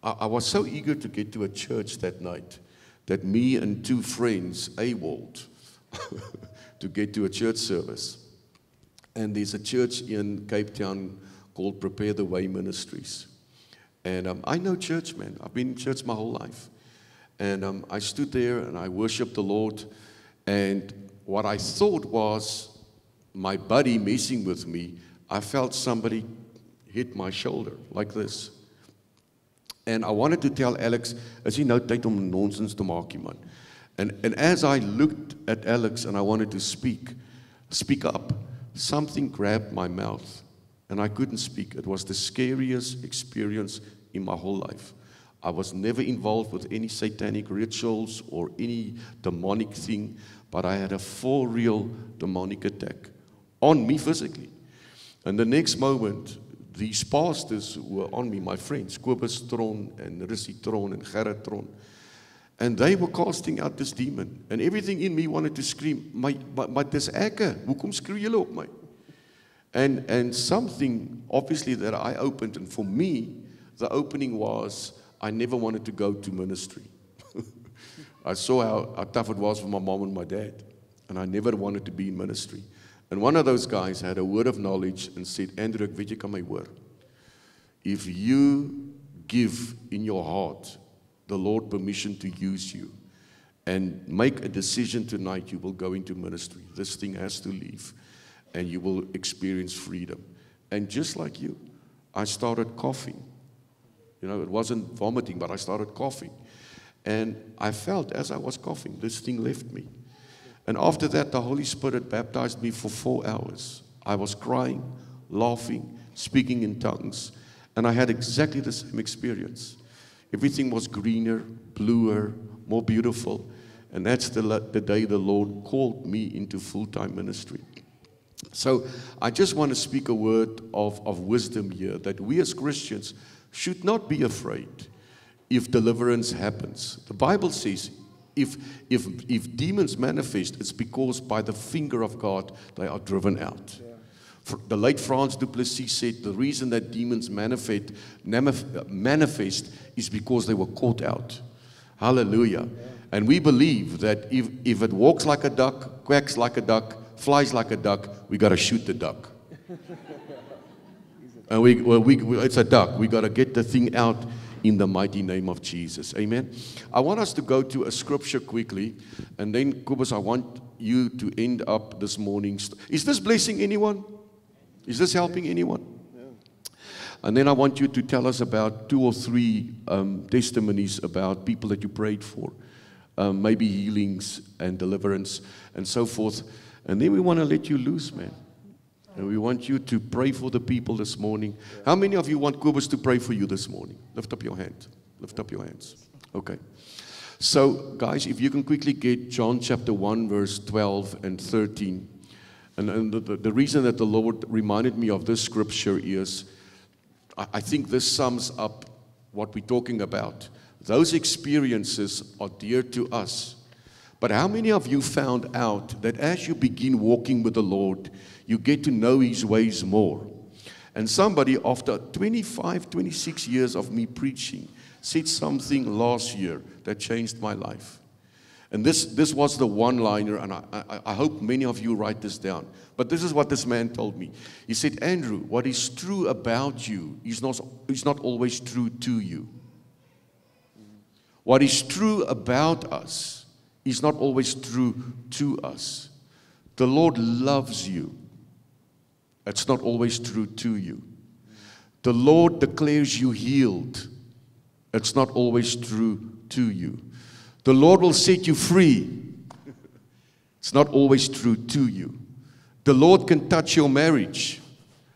I was so eager to get to a church that night that me and 2 friends AWOL'd to get to a church service. And there's a church in Cape Town called Prepare the Way Ministries. And I know church, man. I've been in church my whole life. And I stood there and I worshiped the Lord. And what I thought was my buddy messing with me, I felt somebody hit my shoulder like this. And I wanted to tell Alex, as you know, tyd om nonsens te maak, man. And as I looked at Alex and I wanted to speak up, something grabbed my mouth and I couldn't speak. It was the scariest experience in my whole life. I was never involved with any satanic rituals or any demonic thing, but I had a for real demonic attack on me physically. And the next moment, these pastors who were on me, my friends, Kobus Tron and Rissie Tron and Gerrit Tron, and they were casting out this demon. And everything in me wanted to scream, maar dis ekke, hoekom skreeu julle op my? And something, obviously, that I opened, and for me, the opening was, I never wanted to go to ministry. I saw how tough it was for my mom and my dad, and I never wanted to be in ministry. And one of those guys had a word of knowledge and said, Andrew, ek weet jy kan my hoor. If you give in your heart the Lord permission to use you and make a decision tonight, you will go into ministry. This thing has to leave, and you will experience freedom. And just like you, I started coughing. You know, it wasn't vomiting, but I started coughing. And I felt as I was coughing, this thing left me. And after that, the Holy Spirit baptized me for 4 hours. I was crying, laughing, speaking in tongues, and I had exactly the same experience. Everything was greener, bluer, more beautiful, and that's the day the Lord called me into full-time ministry. So I just want to speak a word of wisdom here, that we as Christians should not be afraid if deliverance happens. The Bible says if demons manifest, it's because by the finger of God they are driven out. The late Frans du Plessis said the reason that demons manifest is because they were caught out. Hallelujah. And we believe that if it walks like a duck, quacks like a duck, flies like a duck, we got to shoot the duck. And it's a duck. We got to get the thing out in the mighty name of Jesus. Amen. I want us to go to a scripture quickly, and then, Kobus, I want you to end up this morning. Is this blessing anyone? Is this helping anyone? Yeah. And then I want you to tell us about 2 or 3 testimonies about people that you prayed for, maybe healings and deliverance and so forth. And then we want to let you loose, man. And we want you to pray for the people this morning. How many of you want Kobus to pray for you this morning? Lift up your hand. Lift up your hands. Okay. So, guys, if you can quickly get John chapter 1, verse 12 and 13. And the reason that the Lord reminded me of this scripture is, I think this sums up what we're talking about. Those experiences are dear to us. But how many of you found out that as you begin walking with the Lord, you get to know His ways more? And somebody, after 25, 26 years of me preaching, said something last year that changed my life. And this was the one-liner, and I hope many of you write this down. But this is what this man told me. He said, Andrew, what is true about you is not always true to you. What is true about us is not always true to us. The Lord loves you. It's not always true to you. The Lord declares you healed. It's not always true to you. The Lord will set you free. It's not always true to you. The Lord can touch your marriage.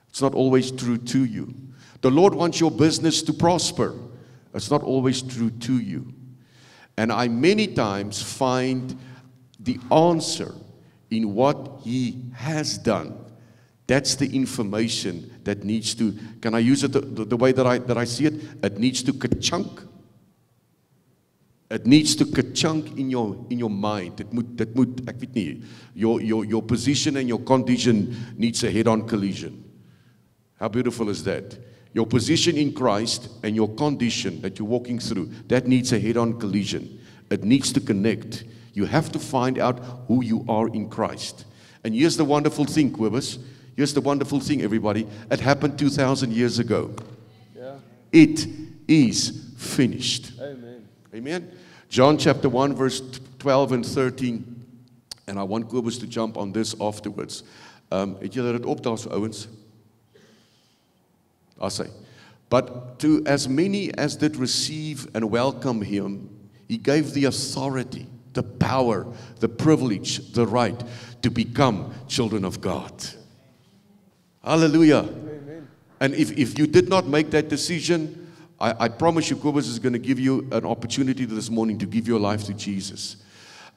It's not always true to you. The Lord wants your business to prosper. It's not always true to you. And I many times find the answer in what He has done. That's the information that needs to, can I use it the way that I see it? It needs to ka-chunk. It needs to ka-chunk in your mind. Dit moet, ek weet nie, your position and your condition needs a head-on collision. How beautiful is that? Your position in Christ and your condition that you're walking through, that needs a head-on collision. It needs to connect. You have to find out who you are in Christ. And here's the wonderful thing, Kobus. Here's the wonderful thing, everybody. It happened 2,000 years ago. Yeah. It is finished. Amen. Amen. John chapter 1, verse 12 and 13. And I want Kobus to jump on this afterwards. Het julle dit op daar so ouens? I say, but to as many as did receive and welcome Him, He gave the authority, the power, the privilege, the right to become children of God. Hallelujah. Amen. And if you did not make that decision, I promise you, Kobus is going to give you an opportunity this morning to give your life to Jesus.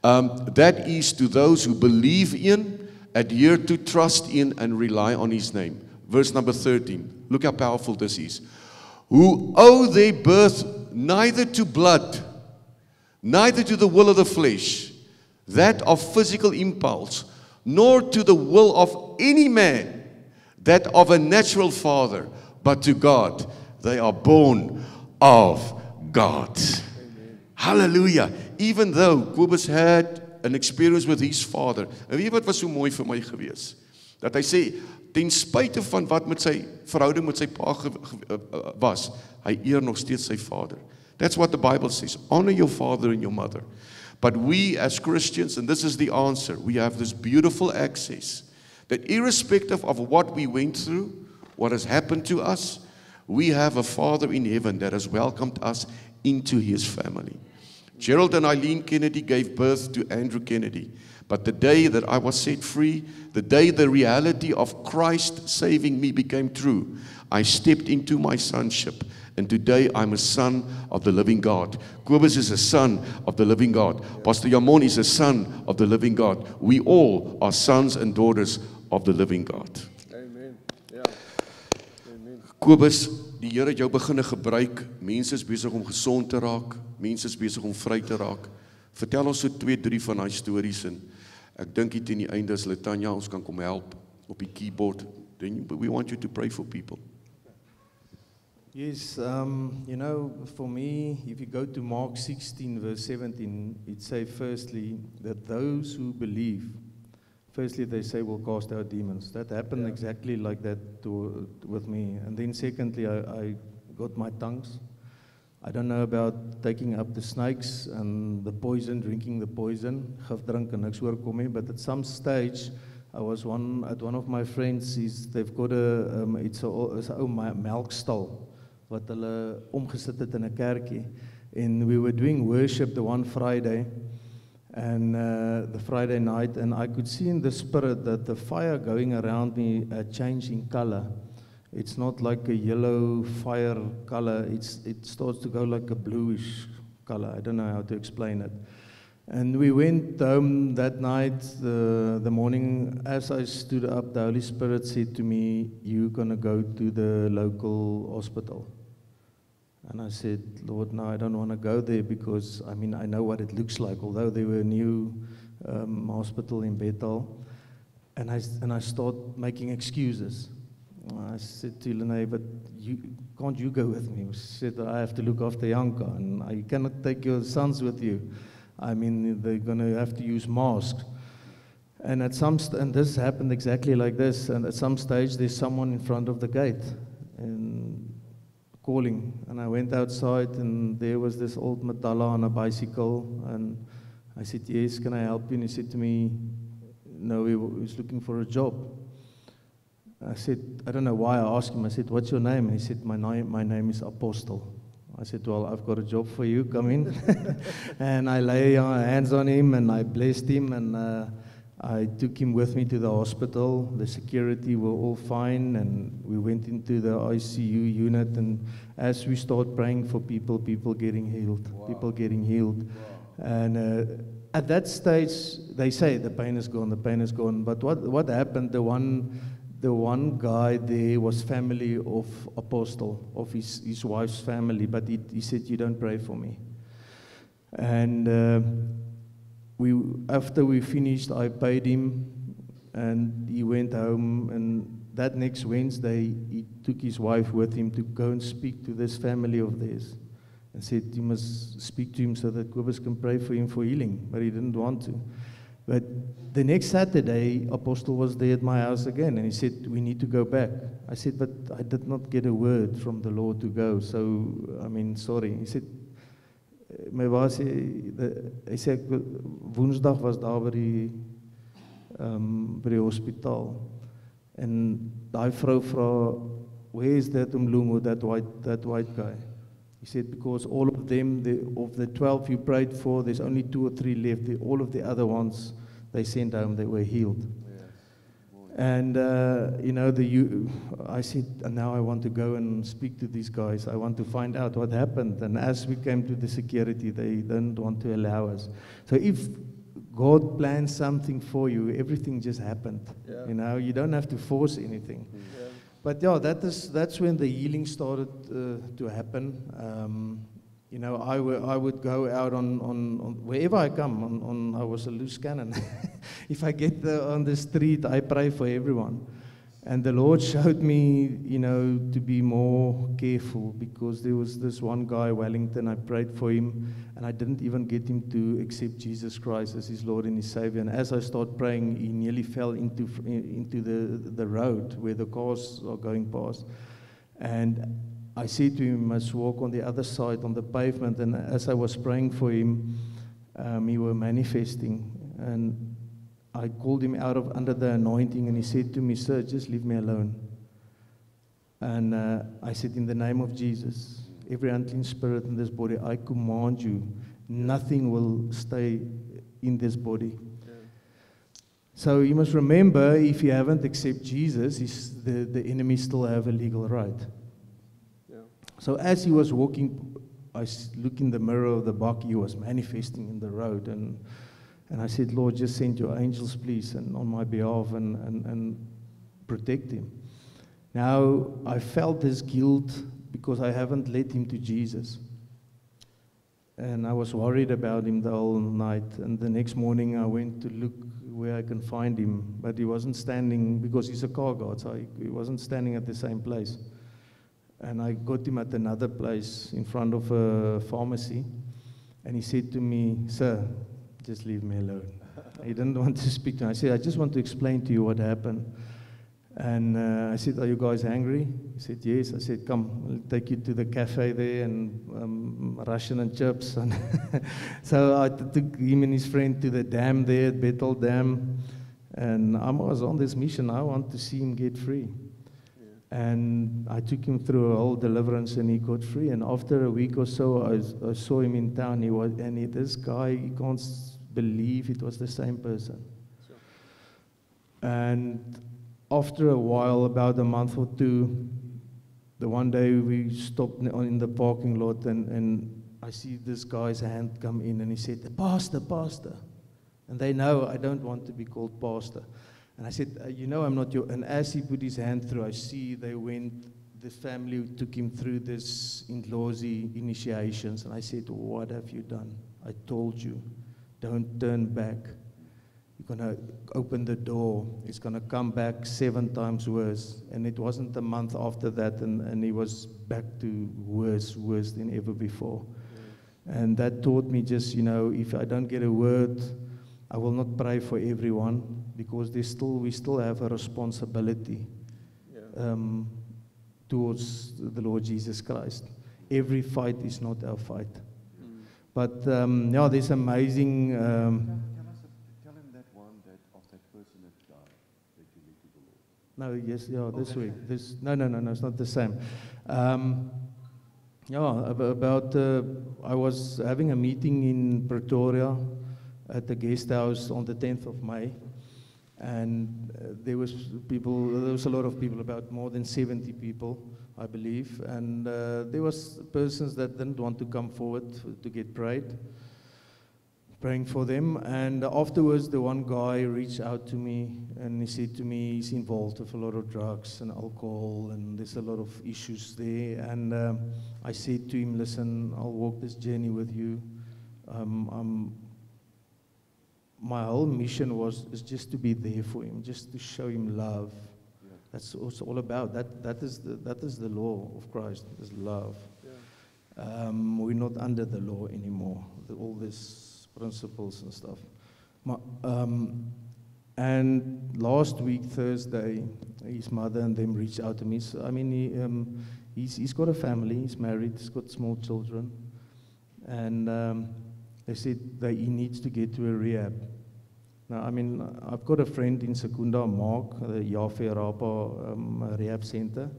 That is to those who believe in, adhere to, trust in, and rely on His name. verse number 13. Look how powerful this is. Who owe their birth neither to blood, neither to the will of the flesh, that of physical impulse, nor to the will of any man, that of a natural father, but to God. They are born of God. Amen. Hallelujah. Even though Kobus had an experience with his father, en weet wat was so mooi vir my gewees? Dat hy sê, ten spyte van wat met sy verhouding met sy pa was, hy eer nog steeds sy vader. That's what the Bible says. Honor your father and your mother. But we as Christians, and this is the answer, we have this beautiful access that irrespective of what we went through, what has happened to us, we have a Father in heaven that has welcomed us into his family. Gerald and Eileen Kennedy gave birth to Andrew Kennedy. But the day that I was set free, the day the reality of Christ saving me became true, I stepped into my sonship. And today I'm a son of the living God. Kobus is a son of the living God. Pastor Jamon is a son of the living God. We all are sons and daughters of the living God. Amen. Ja. Amen. Kobus, die Here het jou begin gebruik. Mense is besig om gesond te raak. Mense is besig om vry te raak. Vertel ons so 2-3 van daai stories en ek dink dit teen die einde as Letanya ons kan kom help op die keyboard. Then we want you to pray for people. Yes, you know, for me, if you go to Mark 16, verse 17, it says firstly that those who believe, firstly they say will cast out demons. That happened exactly like that with me. And then secondly, I got my tongues. I don't know about taking up the snakes and the poison, drinking the poison. Gifdrink en niks oorkom nie, but at some stage, I was at one of my friends, they've got it's a ou melk stall. Wat hulle omgesit het in 'n kerkie, and we were doing worship the one Friday, and the Friday night, and I could see in the spirit that the fire going around me changed in color. It's not like a yellow fire color, it starts to go like a bluish color. I don't know how to explain it. And we went home that night, the morning, as I stood up, the Holy Spirit said to me, "You're going to go to the local hospital." And I said, "Lord, no, I don't want to go there because, I mean, I know what it looks like, although they were a new hospital in Bethel." And I started making excuses. I said to Lene, "But can't you go with me?" She said, "I have to look after Janka, and I cannot take your sons with you. I mean, they're going to have to use masks." And and this happened exactly like this. And at some stage, there's someone in front of the gate and calling. And I went outside, and there was this old Matala on a bicycle. And I said, "Yes, can I help you?" And he said to me, "No, he was looking for a job." I said, I don't know why I asked him. I said, "What's your name?" And he said, my name is Apostle." I said, "Well, I've got a job for you, come in." And I lay hands on him and I blessed him, and I took him with me to the hospital. The security were all fine, and we went into the ICU unit, and as we start praying for people getting healed, people getting healed. Wow. And at that stage, they say the pain is gone, the pain is gone. But what happened, the one guy there was family of Apostle, of his wife's family, but he said, "You don't pray for me." And after we finished, I paid him, and he went home, and that next Wednesday, he took his wife with him to go and speak to this family of theirs, and said, "You must speak to him so that Kobus can pray for him for healing," but he didn't want to. But the next Saturday, Apostle was there at my house again, and he said, "We need to go back." I said, "But I did not get a word from the Lord to go, so, I mean, sorry." He said, "My was hy sê Woensdag was daar by die hospitaal, en daai vrou vra, "Where is that Umlungu, that white guy?" He said, "Because all of them, of the 12 you prayed for, there's only 2 or 3 left. All of the other ones, they sent home, they were healed." And, you know, I said, "And now I want to go and speak to these guys. I want to find out what happened." And as we came to the security, they didn't want to allow us. So if God plans something for you, everything just happened. Yeah. You know, you don't have to force anything. Yeah. But yeah, that's when the healing started to happen. You know, I would go out on wherever I come. I was a loose cannon. If I get on the street, I pray for everyone. And the Lord showed me, you know, to be more careful, because there was this one guy, Wellington, I prayed for him, and I didn't even get him to accept Jesus Christ as his Lord and his Savior. And as I started praying, he nearly fell into the road where the cars are going past. And I said to him, you must walk on the other side, on the pavement. And as I was praying for him, he was manifesting. And I called him out of under the anointing, and he said to me, "Sir, just leave me alone." And I said, "In the name of Jesus, every unclean spirit in this body, I command you, nothing will stay in this body." Yeah. So you must remember, if you haven't accepted Jesus, the enemy still have a legal right. Yeah. So as he was walking, I looked in the mirror of the back, he was manifesting in the road, and I said, "Lord, just send your angels, please, and on my behalf, and protect him." Now, I felt this guilt because I haven't led him to Jesus. And I was worried about him the whole night. And the next morning, I went to look where I can find him. But he wasn't standing, because he's a car guard, so he wasn't standing at the same place. And I got him at another place in front of a pharmacy. And he said to me, "Sir, just leave me alone." He didn't want to speak to me. I said, "I just want to explain to you what happened." And I said, "Are you guys angry?" He said, "Yes." I said, "Come, I'll take you to the cafe there, and Russian and chips." And so I took him and his friend to the dam there, at Bethel Dam. And I was on this mission. I want to see him get free. And I took him through a whole deliverance, and he got free. And after a week or so, I saw him in town. This guy, he can't believe it was the same person. Sure. And after a while, about a month or two, the one day we stopped in the parking lot, and I see this guy's hand come in, and he said, "Pastor, Pastor." And they know I don't want to be called pastor. And I said, "You know I'm not your..." And as he put his hand through, I see the family took him through this Indlozi initiations. And I said, "What have you done? I told you, don't turn back. You're going to open the door. It's going to come back 7 times worse." And it wasn't a month after that, and he was back to worse than ever before. Yeah. And that taught me just, you know, if I don't get a word, I will not pray for everyone, because we still have a responsibility towards the Lord Jesus Christ. Every fight is not our fight. But yeah, there's amazing. Tell him that one of that person that died that you led to the Lord. No, yes, yeah, this week. No, it's not the same. I was having a meeting in Pretoria at the guest house on the 10th of May, and there was a lot of people, about more than 70 people, I believe, and there was persons that didn't want to come forward to get praying for them. And afterwards, the one guy reached out to me, and he said to me he's involved with a lot of drugs and alcohol, and there's a lot of issues there. And I said to him, "Listen, I'll walk this journey with you. My whole mission is just to be there for him, just to show him love." Yeah. That's what it's all about. That is the law of Christ, is love. Yeah. We're not under the law anymore. All these principles and stuff. And last week, Thursday, his mother and them reached out to me. So, I mean, he's got a family. He's married. He's got small children, and they said that he needs to get to a rehab. Now, I mean, I've got a friend in Secunda, Mark, the Yahweh Rapa rehab center,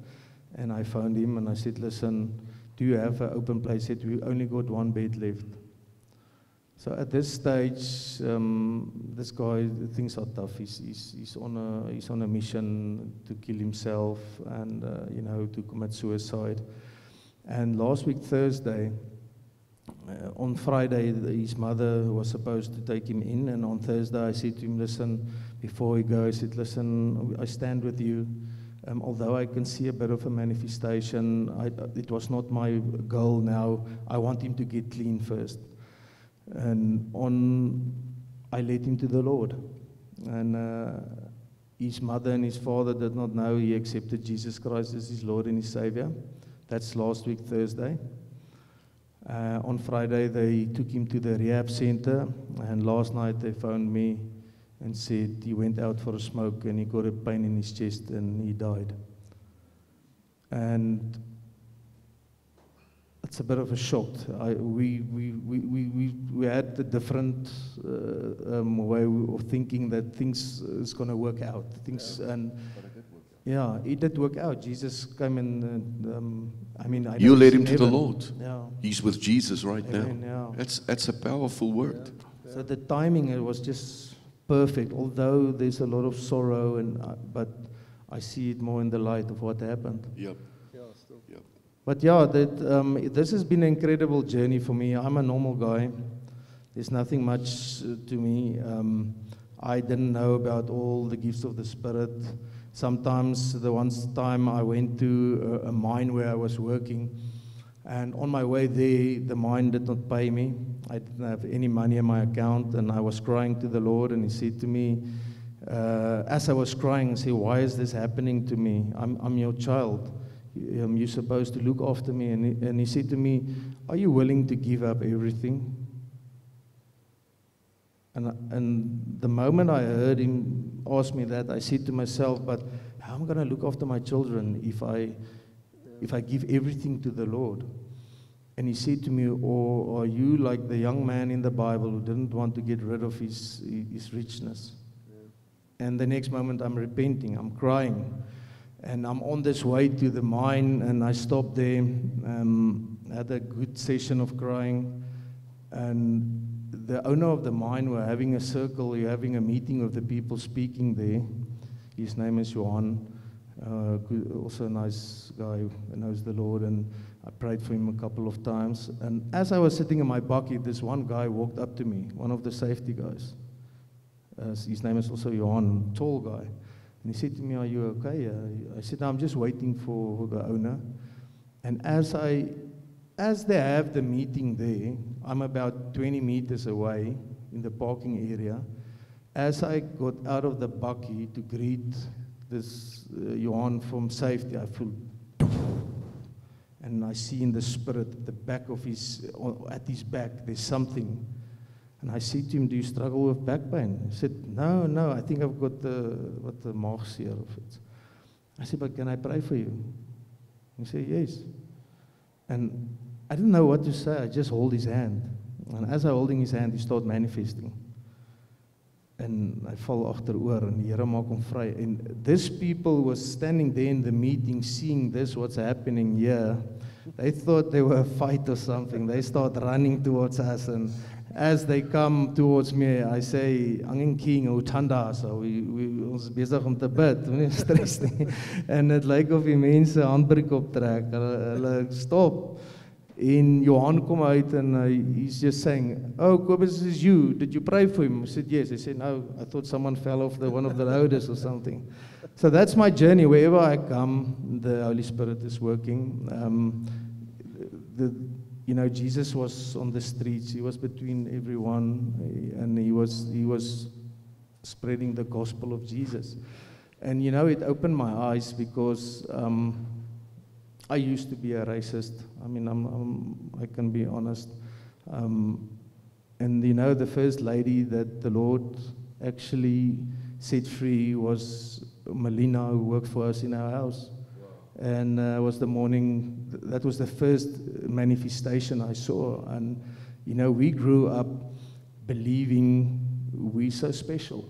and I phoned him and I said, "Listen, do you have an open place?" He said, "We only got 1 bed left." So at this stage, this guy, things are tough. He's on a mission to kill himself and to commit suicide. And last week, Thursday, on Friday, his mother was supposed to take him in, and on Thursday I said to him, "Listen, before he goes, I said, listen, I stand with you. Although I can see a bit of a manifestation, it was not my goal now. I want him to get clean first. And I led him to the Lord. And his mother and his father did not know he accepted Jesus Christ as his Lord and his Savior. That's last week, Thursday. On Friday, they took him to the rehab center. And last night, they phoned me and said he went out for a smoke and he got a pain in his chest and he died. And it's a bit of a shock. We had a different way of thinking that things is going to work out. Yeah, it did work out. Jesus came and You led him to the Lord. Yeah. He's with Jesus right Amen, now. yeah. That's a powerful word. So the timing, it was just perfect. Although there's a lot of sorrow, but I see it more in the light of what happened. Yep. Yep. But yeah, this has been an incredible journey for me. I'm a normal guy. There's nothing much to me. I didn't know about all the gifts of the Spirit. Sometimes the one time I went to a mine where I was working, and on my way there, the mine did not pay me. I didn't have any money in my account, and I was crying to the Lord, and he said to me, as I was crying, he said, why is this happening to me? I'm your child. You're supposed to look after me. And he said to me, are you willing to give up everything? And the moment I heard him ask me that, I said to myself, but how am I going to look after my children if I give everything to the Lord? And he said to me, or are you like the young man in the Bible who didn't want to get rid of his richness? Yeah. And the next moment I'm repenting, I'm crying. And I'm on this way to the mine, and I stopped there, had a good session of crying. And the owner of the mine were having a circle, you're having a meeting of the people speaking there. His name is Johan, also a nice guy who knows the Lord, and I prayed for him a couple of times. And as I was sitting in my bucket, this one guy walked up to me, one of the safety guys. His name is also Johan, tall guy. And he said to me, are you okay? I said, no, I'm just waiting for the owner. And as they have the meeting there, I'm about 20 meters away in the parking area. As I got out of the bakkie to greet this Johan from safety, I feel, and I see in the spirit at the back of at his back, there's something. And I said to him, do you struggle with back pain? He said, no, I think I've got the maagseer of it. I said, but can I pray for you? He said, yes. And I didn't know what to say. I just hold his hand. And as I holding his hand, he started manifesting. And I fall agteroor and die Here maak hom vry. And these people was standing there in the meeting, seeing this, what's happening here. They thought they were a fight or something. They start running towards us, and as they come towards me, I say, Angin King, Utanda, so ons besig om te bid, moenie stres nie. En dit lyk of die mense handbreek optrek. Hulle stop. En Johan kom uit and he's just saying, oh, Kobus, this is you. Did you pray for him? I said, yes. He said, no, I thought someone fell off one of the loaders or something. So that's my journey. Wherever I come, the Holy Spirit is working. Jesus was on the streets. He was between everyone, and he was spreading the gospel of Jesus. And, it opened my eyes because I used to be a racist. I mean, I can be honest. And, the first lady that the Lord actually set free was Melina, who worked for us in our house. Wow. And was the morning, that was the first manifestation I saw. And, we grew up believing we're so special.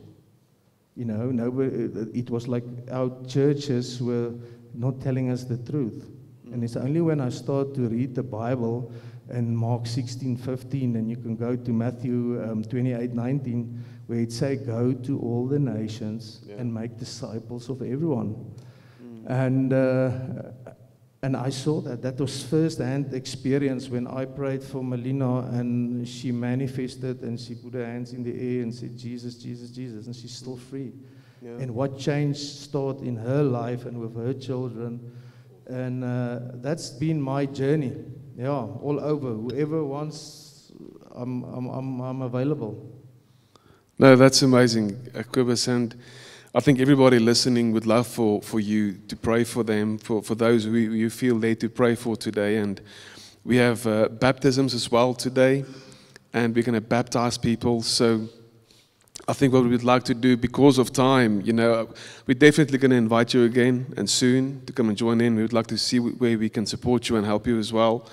Nobody, it was like our churches were not telling us the truth. And it's only when I start to read the Bible and Mark 16:15, and you can go to Matthew 28:19, where it says, go to all the nations and make disciples of everyone. And I saw that. That was first-hand experience when I prayed for Melina, and she manifested, and she put her hands in the air and said, Jesus, Jesus, Jesus, and she's still free. and what change started in her life and with her children. And that's been my journey. Yeah, all over. Whoever wants, I'm available. No, that's amazing, Kobus. And I think everybody listening would love for you to pray for them, for those who you feel led to pray for today. And we have baptisms as well today, and we're going to baptize people. So I think what we would like to do, because of time, we're definitely going to invite you again and soon to come and join in. We would like to see where we can support you and help you as well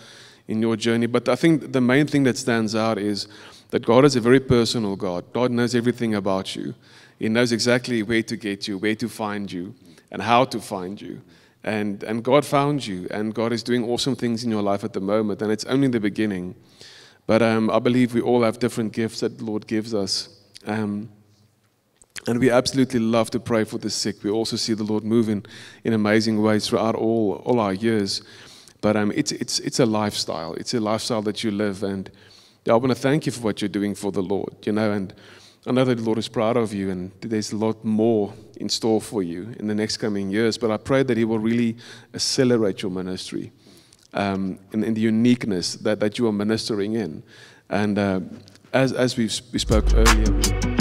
in your journey. But I think the main thing that stands out is that God is a very personal God. God knows everything about you. He knows exactly where to get you, where to find you, and how to find you. And God found you, and God is doing awesome things in your life at the moment, and it's only the beginning. But I believe we all have different gifts that the Lord gives us. And we absolutely love to pray for the sick. We also see the Lord moving in amazing ways throughout all our years. But it's a lifestyle. It's a lifestyle that you live. And I want to thank you for what you're doing for the Lord, and I know that the Lord is proud of you, and there's a lot more in store for you in the next coming years. But I pray that He will really accelerate your ministry in the uniqueness that you are ministering in. And as we spoke earlier,